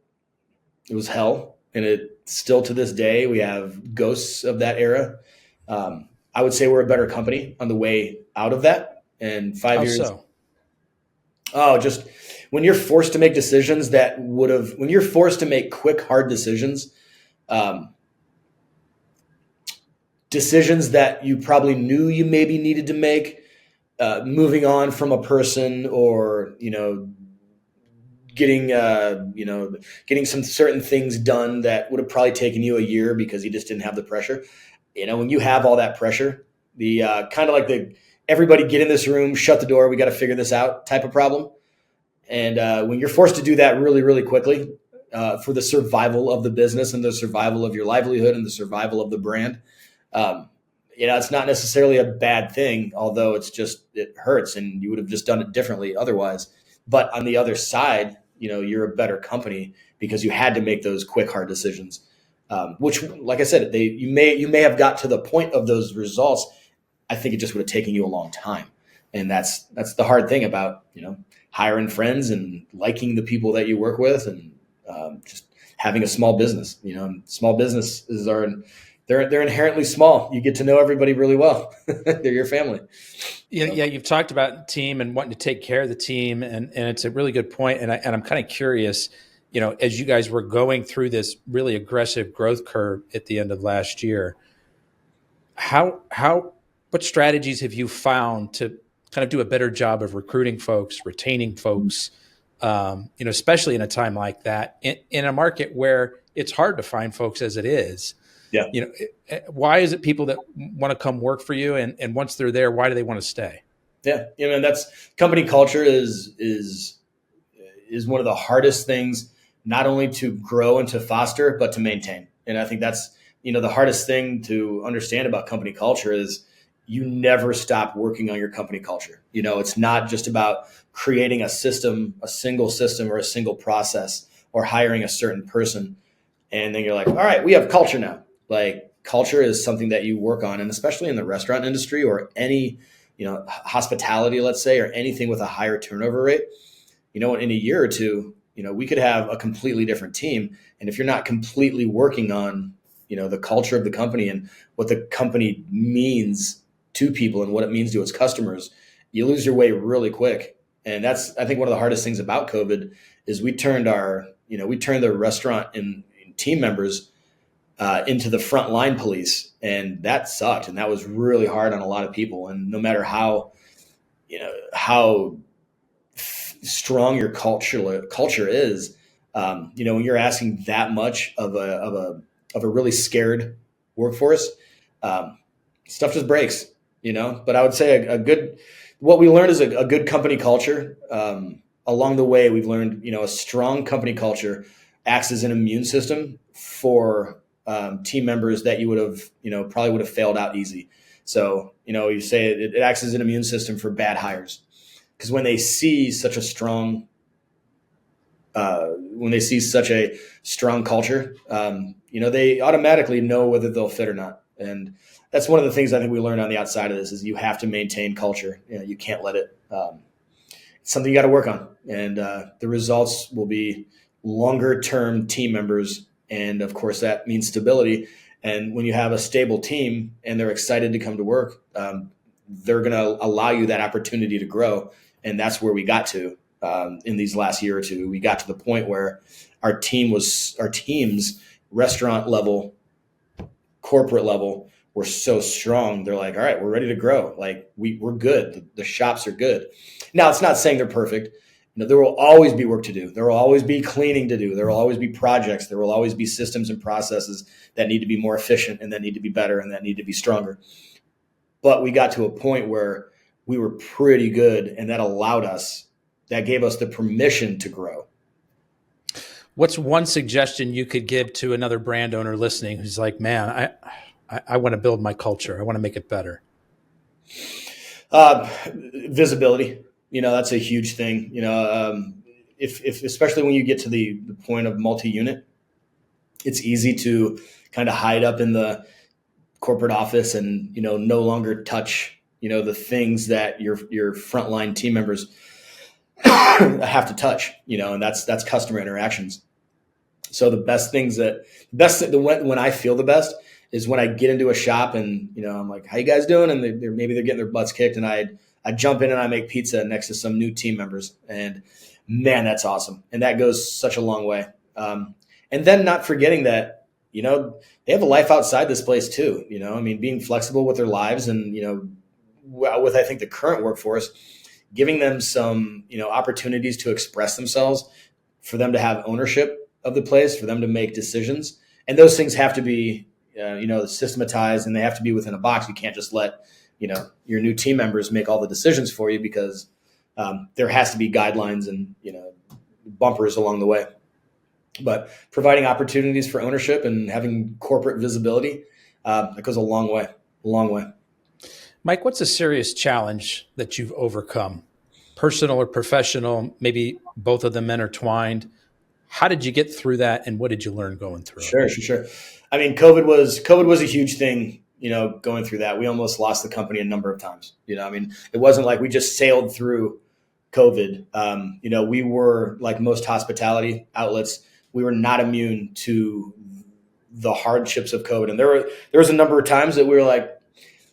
was hell. And it still to this day, we have ghosts of that era. I would say we're a better company on the way out of that. And 5 years. So? Oh, just when you're forced to make decisions when you're forced to make quick, hard decisions, decisions that you probably knew you maybe needed to make, moving on from a person or, getting some certain things done that would have probably taken you a year because you just didn't have the pressure. When you have all that pressure, the kind of like the everybody get in this room, shut the door, we got to figure this out type of problem. And when you're forced to do that really, really quickly for the survival of the business and the survival of your livelihood and the survival of the brand, it's not necessarily a bad thing, although it hurts and you would have just done it differently otherwise. But on the other side, you're a better company because you had to make those quick, hard decisions, which, like I said, you may have got to the point of those results. I think it just would have taken you a long time. And that's the hard thing about, hiring friends and liking the people that you work with and just having a small business. Small businesses they're inherently small. You get to know everybody really well. They're your family. Yeah, you've talked about team and wanting to take care of the team, and it's a really good point. And I'm kind of curious, as you guys were going through this really aggressive growth curve at the end of last year, what strategies have you found to kind of do a better job of recruiting folks, retaining folks, especially in a time like that, in a market where it's hard to find folks as it is? Yeah. Why is it people that want to come work for you, and once they're there, why do they want to stay? Yeah. That's company culture is one of the hardest things, not only to grow and to foster, but to maintain. And I think that's, the hardest thing to understand about company culture is you never stop working on your company culture. It's not just about creating a system, a single system or a single process or hiring a certain person. And then you're like, all right, we have culture now. Like culture is something that you work on. And especially in the restaurant industry or any, hospitality, let's say, or anything with a higher turnover rate, in a year or two, we could have a completely different team. And if you're not completely working on, the culture of the company and what the company means to people and what it means to its customers, you lose your way really quick. And that's, I think, one of the hardest things about COVID is we turned the restaurant and team members into the frontline police, and that sucked. And that was really hard on a lot of people. And no matter how strong your culture is, when you're asking that much of a really scared workforce, stuff just breaks. But I would say what we learned is a good company culture. Along the way, we've learned, a strong company culture acts as an immune system for team members that you would have, probably would have failed out easy. So, you say it acts as an immune system for bad hires, because when they see such a strong when they see such a strong culture, they automatically know whether they'll fit or not. And that's one of the things I think we learned on the outside of this is you have to maintain culture. You can't let it. It's something you got to work on, and the results will be longer term team members, and of course that means stability. And when you have a stable team and they're excited to come to work, they're going to allow you that opportunity to grow. And that's where we got to in these last year or two. We got to the point where our teams, restaurant level, corporate level, were so strong. They're like, all right, we're ready to grow. Like we're good. The shops are good. Now, it's not saying they're perfect. There will always be work to do. There will always be cleaning to do. There will always be projects. There will always be systems and processes that need to be more efficient and that need to be better and that need to be stronger. But we got to a point where we were pretty good, and that gave us the permission to grow. What's one suggestion you could give to another brand owner listening who's like, man, I want to build my culture. I want to make it better? Visibility. That's a huge thing. If especially when you get to the point of multi-unit, it's easy to kind of hide up in the corporate office and, no longer touch, the things that your frontline team members have to touch, and that's customer interactions. So when I feel the best is when I get into a shop and, I'm like, how you guys doing? And maybe they're getting their butts kicked, and I jump in and I make pizza next to some new team members, and man, that's awesome. And that goes such a long way. And then not forgetting that, they have a life outside this place too. Being flexible with their lives and, with, I think, the current workforce, giving them some, opportunities to express themselves, for them to have ownership of the place, for them to make decisions. And those things have to be, systematized, and they have to be within a box. You can't just let, your new team members make all the decisions for you, because there has to be guidelines and, bumpers along the way. But providing opportunities for ownership and having corporate visibility, that goes a long way. Mike, what's a serious challenge that you've overcome, personal or professional, maybe both of them intertwined? How did you get through that, and what did you learn going through it? Sure. COVID was a huge thing, going through that. We almost lost the company a number of times. It wasn't like we just sailed through COVID. We were, like most hospitality outlets, we were not immune to the hardships of COVID. And there was a number of times that we were like,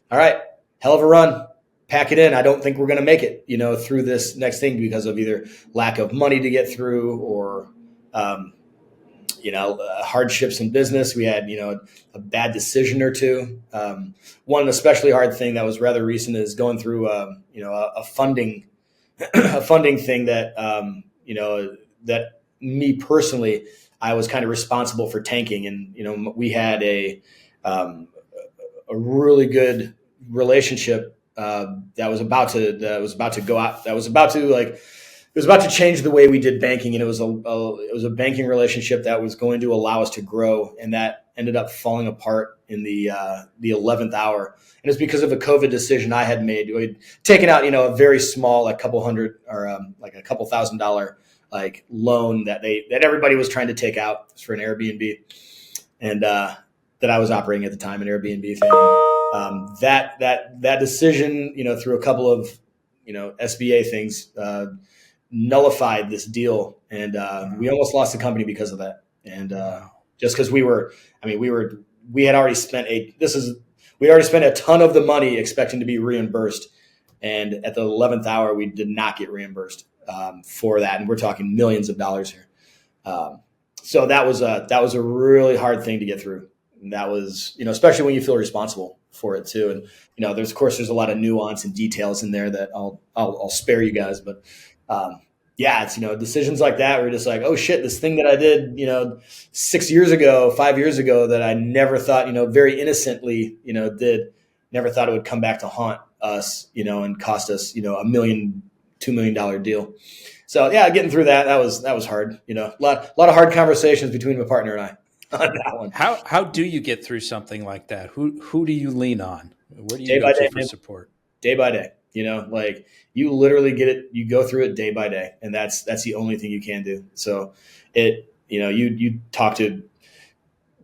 all right, hell of a run, pack it in. I don't think we're going to make it, through this next thing, because of either lack of money to get through or, hardships in business. We had, a bad decision or two. One especially hard thing that was rather recent is going through, a funding thing that, that me personally, I was kind of responsible for tanking. And, we had a really good relationship that was about to go out. It was about to change the way we did banking, and it was a banking relationship that was going to allow us to grow, and that ended up falling apart in the 11th hour. And it's because of a COVID decision I had made. We'd taken out, a very small, like couple hundred or like a couple $1,000 like loan that everybody was trying to take out for an Airbnb, and that I was operating at the time, an Airbnb thing. That decision, through a couple of, SBA things, nullified this deal, and we almost lost the company because of that. And just because we had already spent a ton of the money expecting to be reimbursed, and at the 11th hour we did not get reimbursed for that, and we're talking millions of dollars here. So that was a really hard thing to get through. And that was, especially when you feel responsible for it too. And there's a lot of nuance and details in there that I'll spare you guys, but it's, decisions like that where you're just like, oh shit, this thing that I did, 5 years ago that I never thought, very innocently, never thought it would come back to haunt us, and cost us, $1 million, $2 million deal. So getting through that was hard, a lot of hard conversations between my partner and I on that one. How do you get through something like that? Who do you lean on? Where do you Day go by to day, for man. support? Day by day. like you literally get it, you go through it day by day, and that's the only thing you can do. So you talk to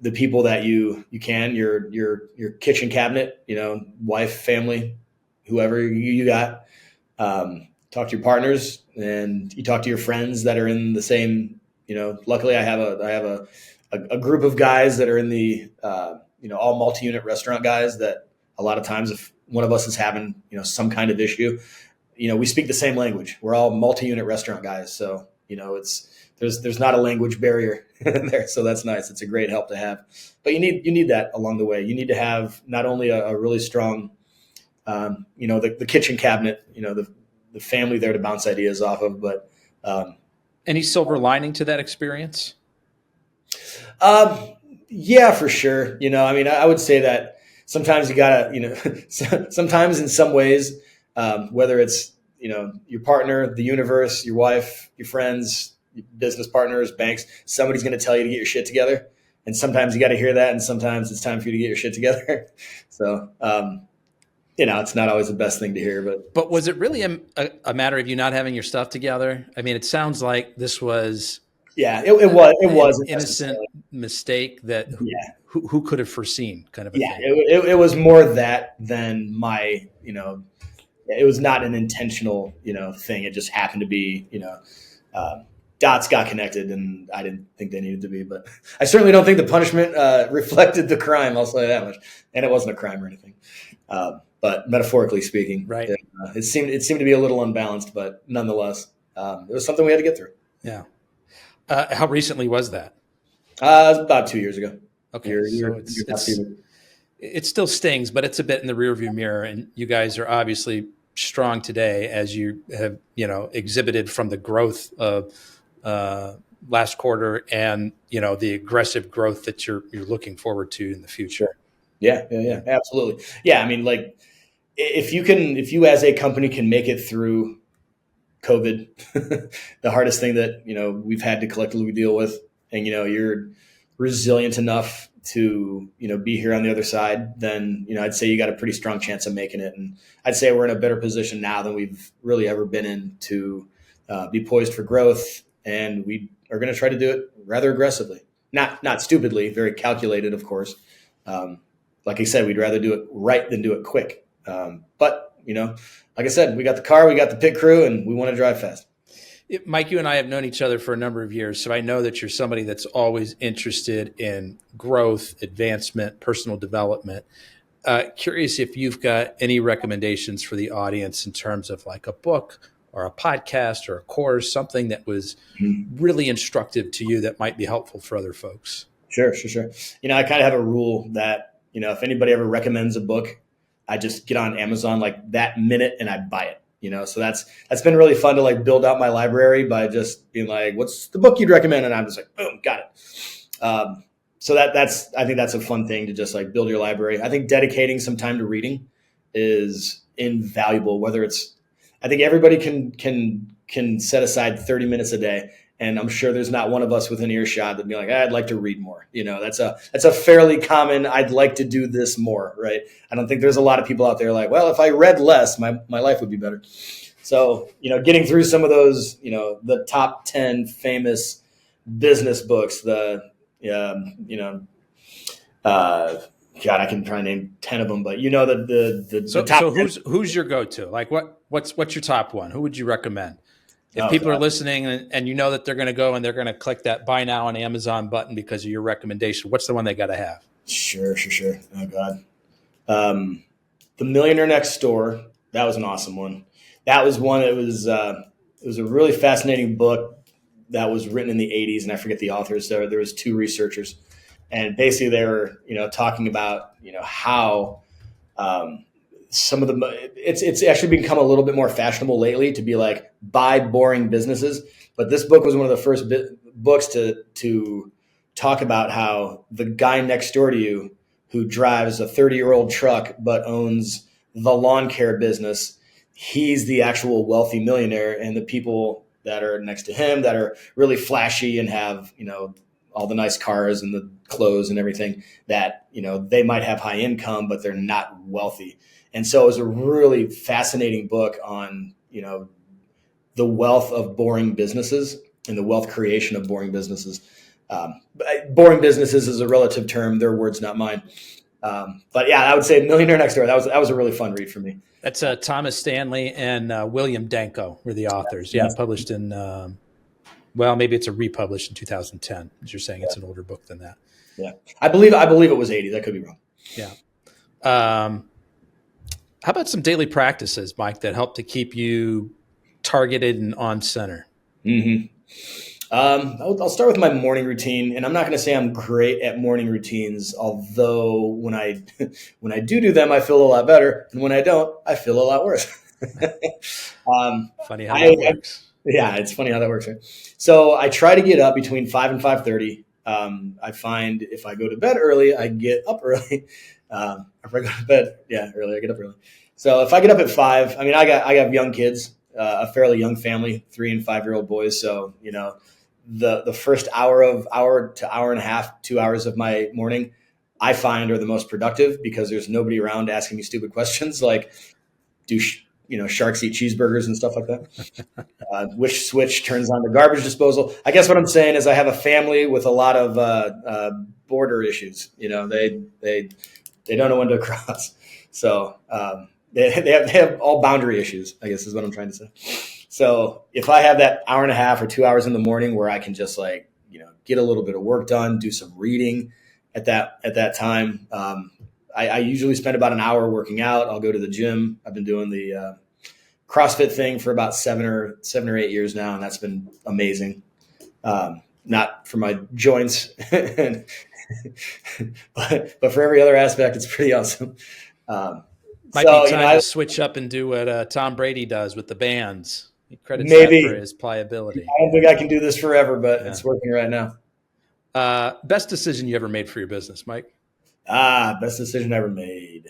the people that you can, your kitchen cabinet, wife, family, whoever you got. Talk to your partners, and you talk to your friends that are in the same. Luckily, I have a group of guys that are in the all multi-unit restaurant guys that a lot of times if one of us is having some kind of issue, we speak the same language. We're all multi-unit restaurant guys, so there's not a language barrier there, so that's nice. It's a great help to have, but you need that along the way. You need to have not only a really strong the kitchen cabinet, the family there to bounce ideas off of, but any silver lining to that experience? Yeah, for sure. I would say that sometimes you gotta, sometimes in some ways, whether it's, your partner, the universe, your wife, your friends, your business partners, banks, somebody's going to tell you to get your shit together. And sometimes you got to hear that. And sometimes it's time for you to get your shit together. So, it's not always the best thing to hear, but was it really a matter of you not having your stuff together? I mean, it sounds like this was, it was an innocent mistake that who could have foreseen kind of a thing. It was more that than my, it was not an intentional, thing. It just happened to be, dots got connected and I didn't think they needed to be, but I certainly don't think the punishment reflected the crime. I'll say that much. And it wasn't a crime or anything. But metaphorically speaking, right. It seemed to be a little unbalanced, but nonetheless, it was something we had to get through. Yeah. How recently was that? It was about 2 years ago. Okay. It still stings, but it's a bit in the rearview mirror, and you guys are obviously strong today as you have, exhibited from the growth of last quarter and, the aggressive growth that you're looking forward to in the future. Yeah, absolutely. Yeah. I mean, like if you as a company can make it through COVID, the hardest thing that, we've had to collectively deal with, and, you're resilient enough to, be here on the other side, then, I'd say you got a pretty strong chance of making it. And I'd say we're in a better position now than we've really ever been in to be poised for growth. And we are going to try to do it rather aggressively, not stupidly, very calculated, of course. Like I said, we'd rather do it right than do it quick. But, like I said, we got the car, we got the pit crew, and we want to drive fast. Mike, you and I have known each other for a number of years, so I know that you're somebody that's always interested in growth, advancement, personal development. Curious if you've got any recommendations for the audience in terms of like a book or a podcast or a course, something that was really instructive to you that might be helpful for other folks. Sure. I kind of have a rule that, if anybody ever recommends a book, I just get on Amazon like that minute and I buy it. So that's been really fun to like build out my library by just being like, what's the book you'd recommend? And I'm just like, boom, got it. So I think that's a fun thing to just like build your library. I think dedicating some time to reading is invaluable. I think everybody can set aside 30 minutes a day. And I'm sure there's not one of us within earshot that'd be like, I'd like to read more. That's a fairly common, I'd like to do this more, right? I don't think there's a lot of people out there like, well, if I read less, my life would be better. So, getting through some of those, the top 10 famous business books, God, I can try and name 10 of them, but the top. So who's your go-to? Like what's your top one? Who would you recommend? If people are listening and you know that they're going to go and they're going to click that buy now on Amazon button because of your recommendation, what's the one they got to have? Sure. Oh God. The Millionaire Next Door. That was an awesome one. That was one. It was a really fascinating book that was written in the 80s, and I forget the authors. There was two researchers, and basically they were, talking about, how, some of it's actually become a little bit more fashionable lately to be like buy boring businesses. But this book was one of the first books to talk about how the guy next door to you who drives a 30-year-old truck but owns the lawn care business, he's the actual wealthy millionaire, and the people that are next to him that are really flashy and have, all the nice cars and the clothes and everything that, they might have high income, but they're not wealthy. And so it was a really fascinating book on, the wealth of boring businesses and the wealth creation of boring businesses. Boring businesses is a relative term. Their words, not mine. But yeah, I would say Millionaire Next Door. That was a really fun read for me. That's Thomas Stanley and William Danko were the authors. Yeah, published in, maybe it's a republished in 2010. As you're saying, it's an older book than that. Yeah, I believe it was 80. That could be wrong. Yeah. How about some daily practices, Mike, that help to keep you targeted and on center? Mm-hmm. I'll start with my morning routine, and I'm not going to say I'm great at morning routines, although when I do them, I feel a lot better, and when I don't, I feel a lot worse. Funny how that works. Yeah, it's funny how that works, right? So I try to get up between 5 and 5:30. I find if I go to bed early, I get up early. If I go to bed, early, I get up early. So if I get up at 5, I have young kids, a fairly young family, 3 and 5-year-old boys. So, the first hour to hour and a half, 2 hours of my morning, I find are the most productive because there's nobody around asking me stupid questions like, do sharks eat cheeseburgers and stuff like that? Which switch turns on the garbage disposal? I guess what I'm saying is I have a family with a lot of border issues. They don't know when to cross. So they have all boundary issues, I guess is what I'm trying to say. So if I have that hour and a half or 2 hours in the morning where I can just get a little bit of work done, do some reading at that time, I usually spend about an hour working out. I'll go to the gym. I've been doing the CrossFit thing for about 7 or 8 years now, and that's been amazing. Not for my joints, but for every other aspect, it's pretty awesome. Might be time to switch up and do what Tom Brady does with the bands. He credits that for his pliability. I don't think I can do this forever, but it's working right now. Best decision you ever made for your business, Mike? Best decision I ever made.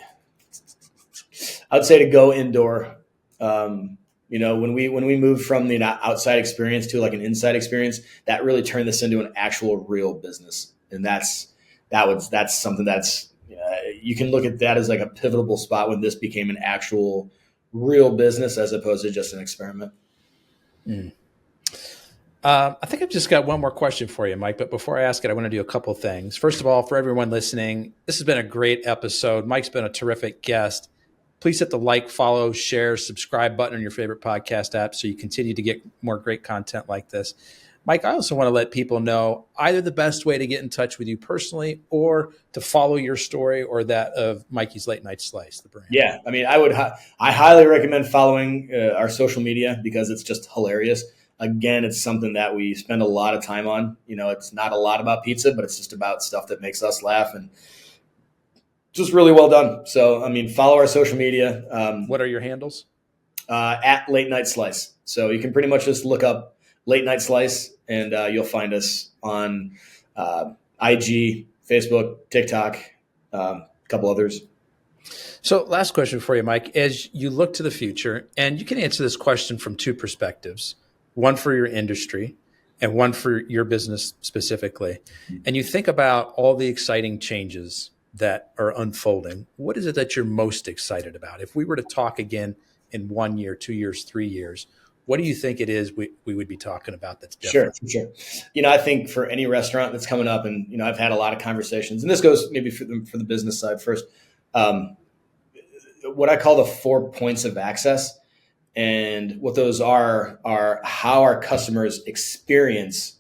I would say to go indoor. When we moved from the outside experience to like an inside experience, that really turned this into an actual real business. And that's something that's, you can look at that as like a pivotal spot when this became an actual real business as opposed to just an experiment. I think I've just got one more question for you, Mike. But before I ask it, I want to do a couple of things. First of all, for everyone listening, this has been a great episode. Mike's been a terrific guest. Please hit the like, follow, share, subscribe button on your favorite podcast app so you continue to get more great content like this. Mike, I also want to let people know either the best way to get in touch with you personally or to follow your story or that of Mikey's Late Night Slice, the brand. Yeah, I highly recommend following our social media because it's just hilarious. Again, it's something that we spend a lot of time on. It's not a lot about pizza, but it's just about stuff that makes us laugh and just really well done. So, follow our social media. What are your handles? At Late Night Slice. So you can pretty much just look up Late Night Slice and you'll find us on IG, Facebook, TikTok, a couple others. So last question for you, Mike. As you look to the future, and you can answer this question from two perspectives, one for your industry and one for your business specifically, and you think about all the exciting changes that are unfolding, what is it that you're most excited about? If we were to talk again in 1 year, 2 years, 3 years, what do you think it is we would be talking about that's different? Sure. I think for any restaurant that's coming up, and, I've had a lot of conversations, and this goes maybe for the business side first, what I call the 4 points of access. And what those are how our customers experience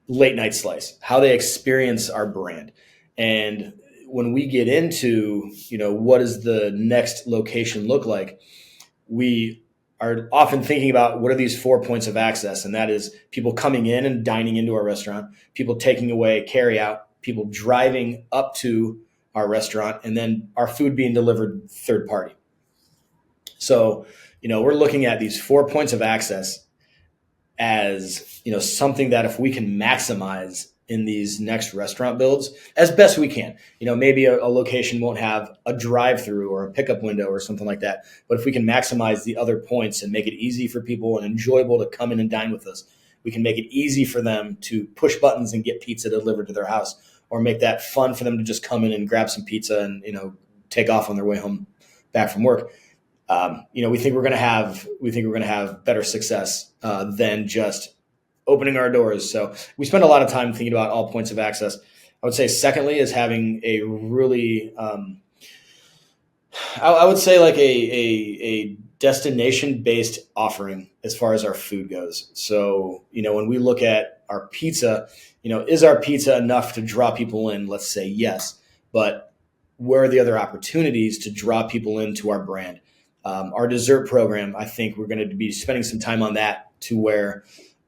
Late Night Slice, how they experience our brand. And when we get into, what does the next location look like, we are often thinking about what are these 4 points of access. And that is people coming in and dining into our restaurant, people taking away carry out, people driving up to our restaurant, and then our food being delivered third party. So, we're looking at these 4 points of access as, something that if we can maximize in these next restaurant builds as best we can, maybe a location won't have a drive-through or a pickup window or something like that. But if we can maximize the other points and make it easy for people and enjoyable to come in and dine with us, we can make it easy for them to push buttons and get pizza delivered to their house, or make that fun for them to just come in and grab some pizza and, take off on their way home back from work. We think we're going to have better success than just opening our doors. So we spend a lot of time thinking about all points of access. I would say secondly is having a really, I would say like a destination-based offering as far as our food goes. So, when we look at our pizza, is our pizza enough to draw people in? Let's say yes, but where are the other opportunities to draw people into our brand? Our dessert program, I think we're going to be spending some time on that, to where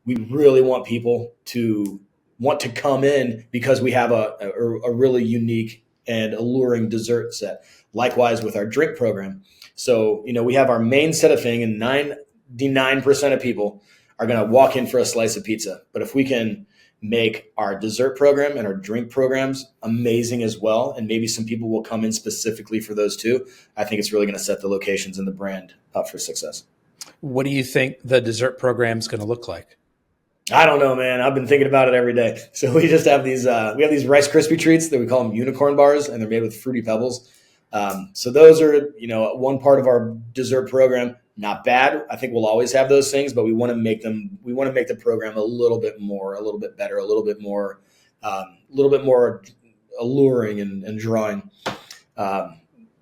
we really want people to want to come in because we have a really unique and alluring dessert set. Likewise with our drink program. So, we have our main set of thing, and 99% of people are going to walk in for a slice of pizza. But if we can make our dessert program and our drink programs amazing as well, and maybe some people will come in specifically for those two, I think it's really going to set the locations and the brand up for success. What do you think the dessert program is going to look like? I don't know, man. I've been thinking about it every day. So we just have these Rice Krispie treats that we call them unicorn bars, and they're made with Fruity Pebbles. So those are, one part of our dessert program. Not bad. I think we'll always have those things, but we want to make the program a little bit better, a little bit more alluring and drawing.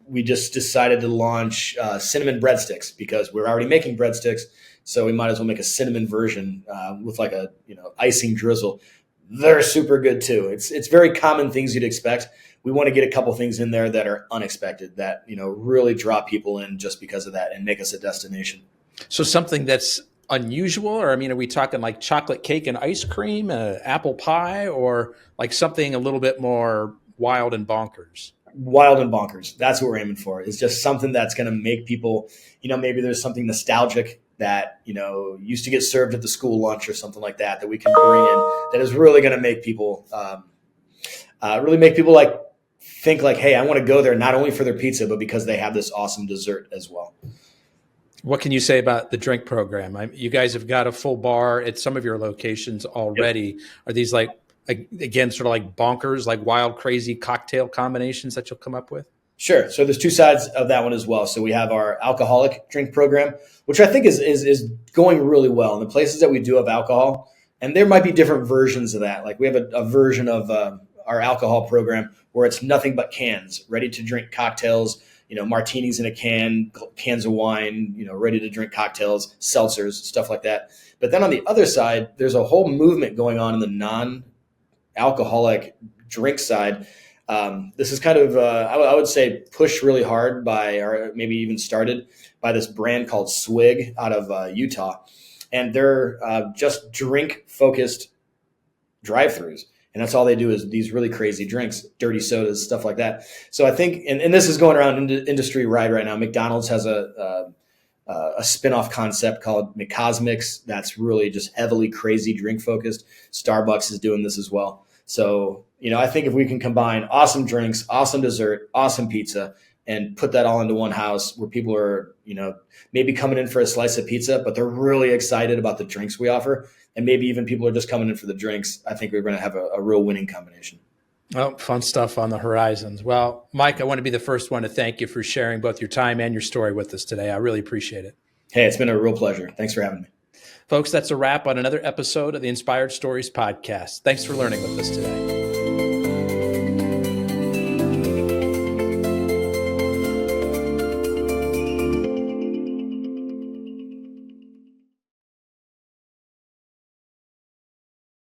We just decided to launch cinnamon breadsticks because we're already making breadsticks. So we might as well make a cinnamon version with like a icing drizzle. They're super good too. It's very common things you'd expect. We want to get a couple things in there that are unexpected, that really draw people in just because of that and make us a destination. So something that's unusual, or are we talking like chocolate cake and ice cream, apple pie, or like something a little bit more wild and bonkers? Wild and bonkers. That's what we're aiming for. It's just something that's going to make people, maybe there's something nostalgic that, used to get served at the school lunch or something like that we can bring in that is really going to make people, like think like, hey, I want to go there not only for their pizza, but because they have this awesome dessert as well. What can you say about the drink program? You guys have got a full bar at some of your locations already. Yep. Are these again, sort of like bonkers, like wild, crazy cocktail combinations that you'll come up with? Sure. So there's two sides of that one as well. So we have our alcoholic drink program, which I think is going really well in the places that we do have alcohol. And there might be different versions of that. Like we have a version of our alcohol program where it's nothing but cans, ready to drink cocktails, martinis in a can, cans of wine, ready to drink cocktails, seltzers, stuff like that. But then on the other side, there's a whole movement going on in the non-alcoholic drink side. This is kind of, I would say, pushed really hard by, or maybe even started by this brand called Swig out of Utah. And they're just drink-focused drive-thrus. And that's all they do is these really crazy drinks, dirty sodas, stuff like that. So I think, and this is going around industry right now. McDonald's has a spin-off concept called McCosmics that's really just heavily crazy drink-focused. Starbucks is doing this as well. So, I think if we can combine awesome drinks, awesome dessert, awesome pizza, and put that all into one house where people are, maybe coming in for a slice of pizza, but they're really excited about the drinks we offer. And maybe even people are just coming in for the drinks. I think we're going to have a real winning combination. Well, fun stuff on the horizons. Well, Mike, I want to be the first one to thank you for sharing both your time and your story with us today. I really appreciate it. Hey, it's been a real pleasure. Thanks for having me. Folks, that's a wrap on another episode of the Inspired Stories podcast. Thanks for learning with us today.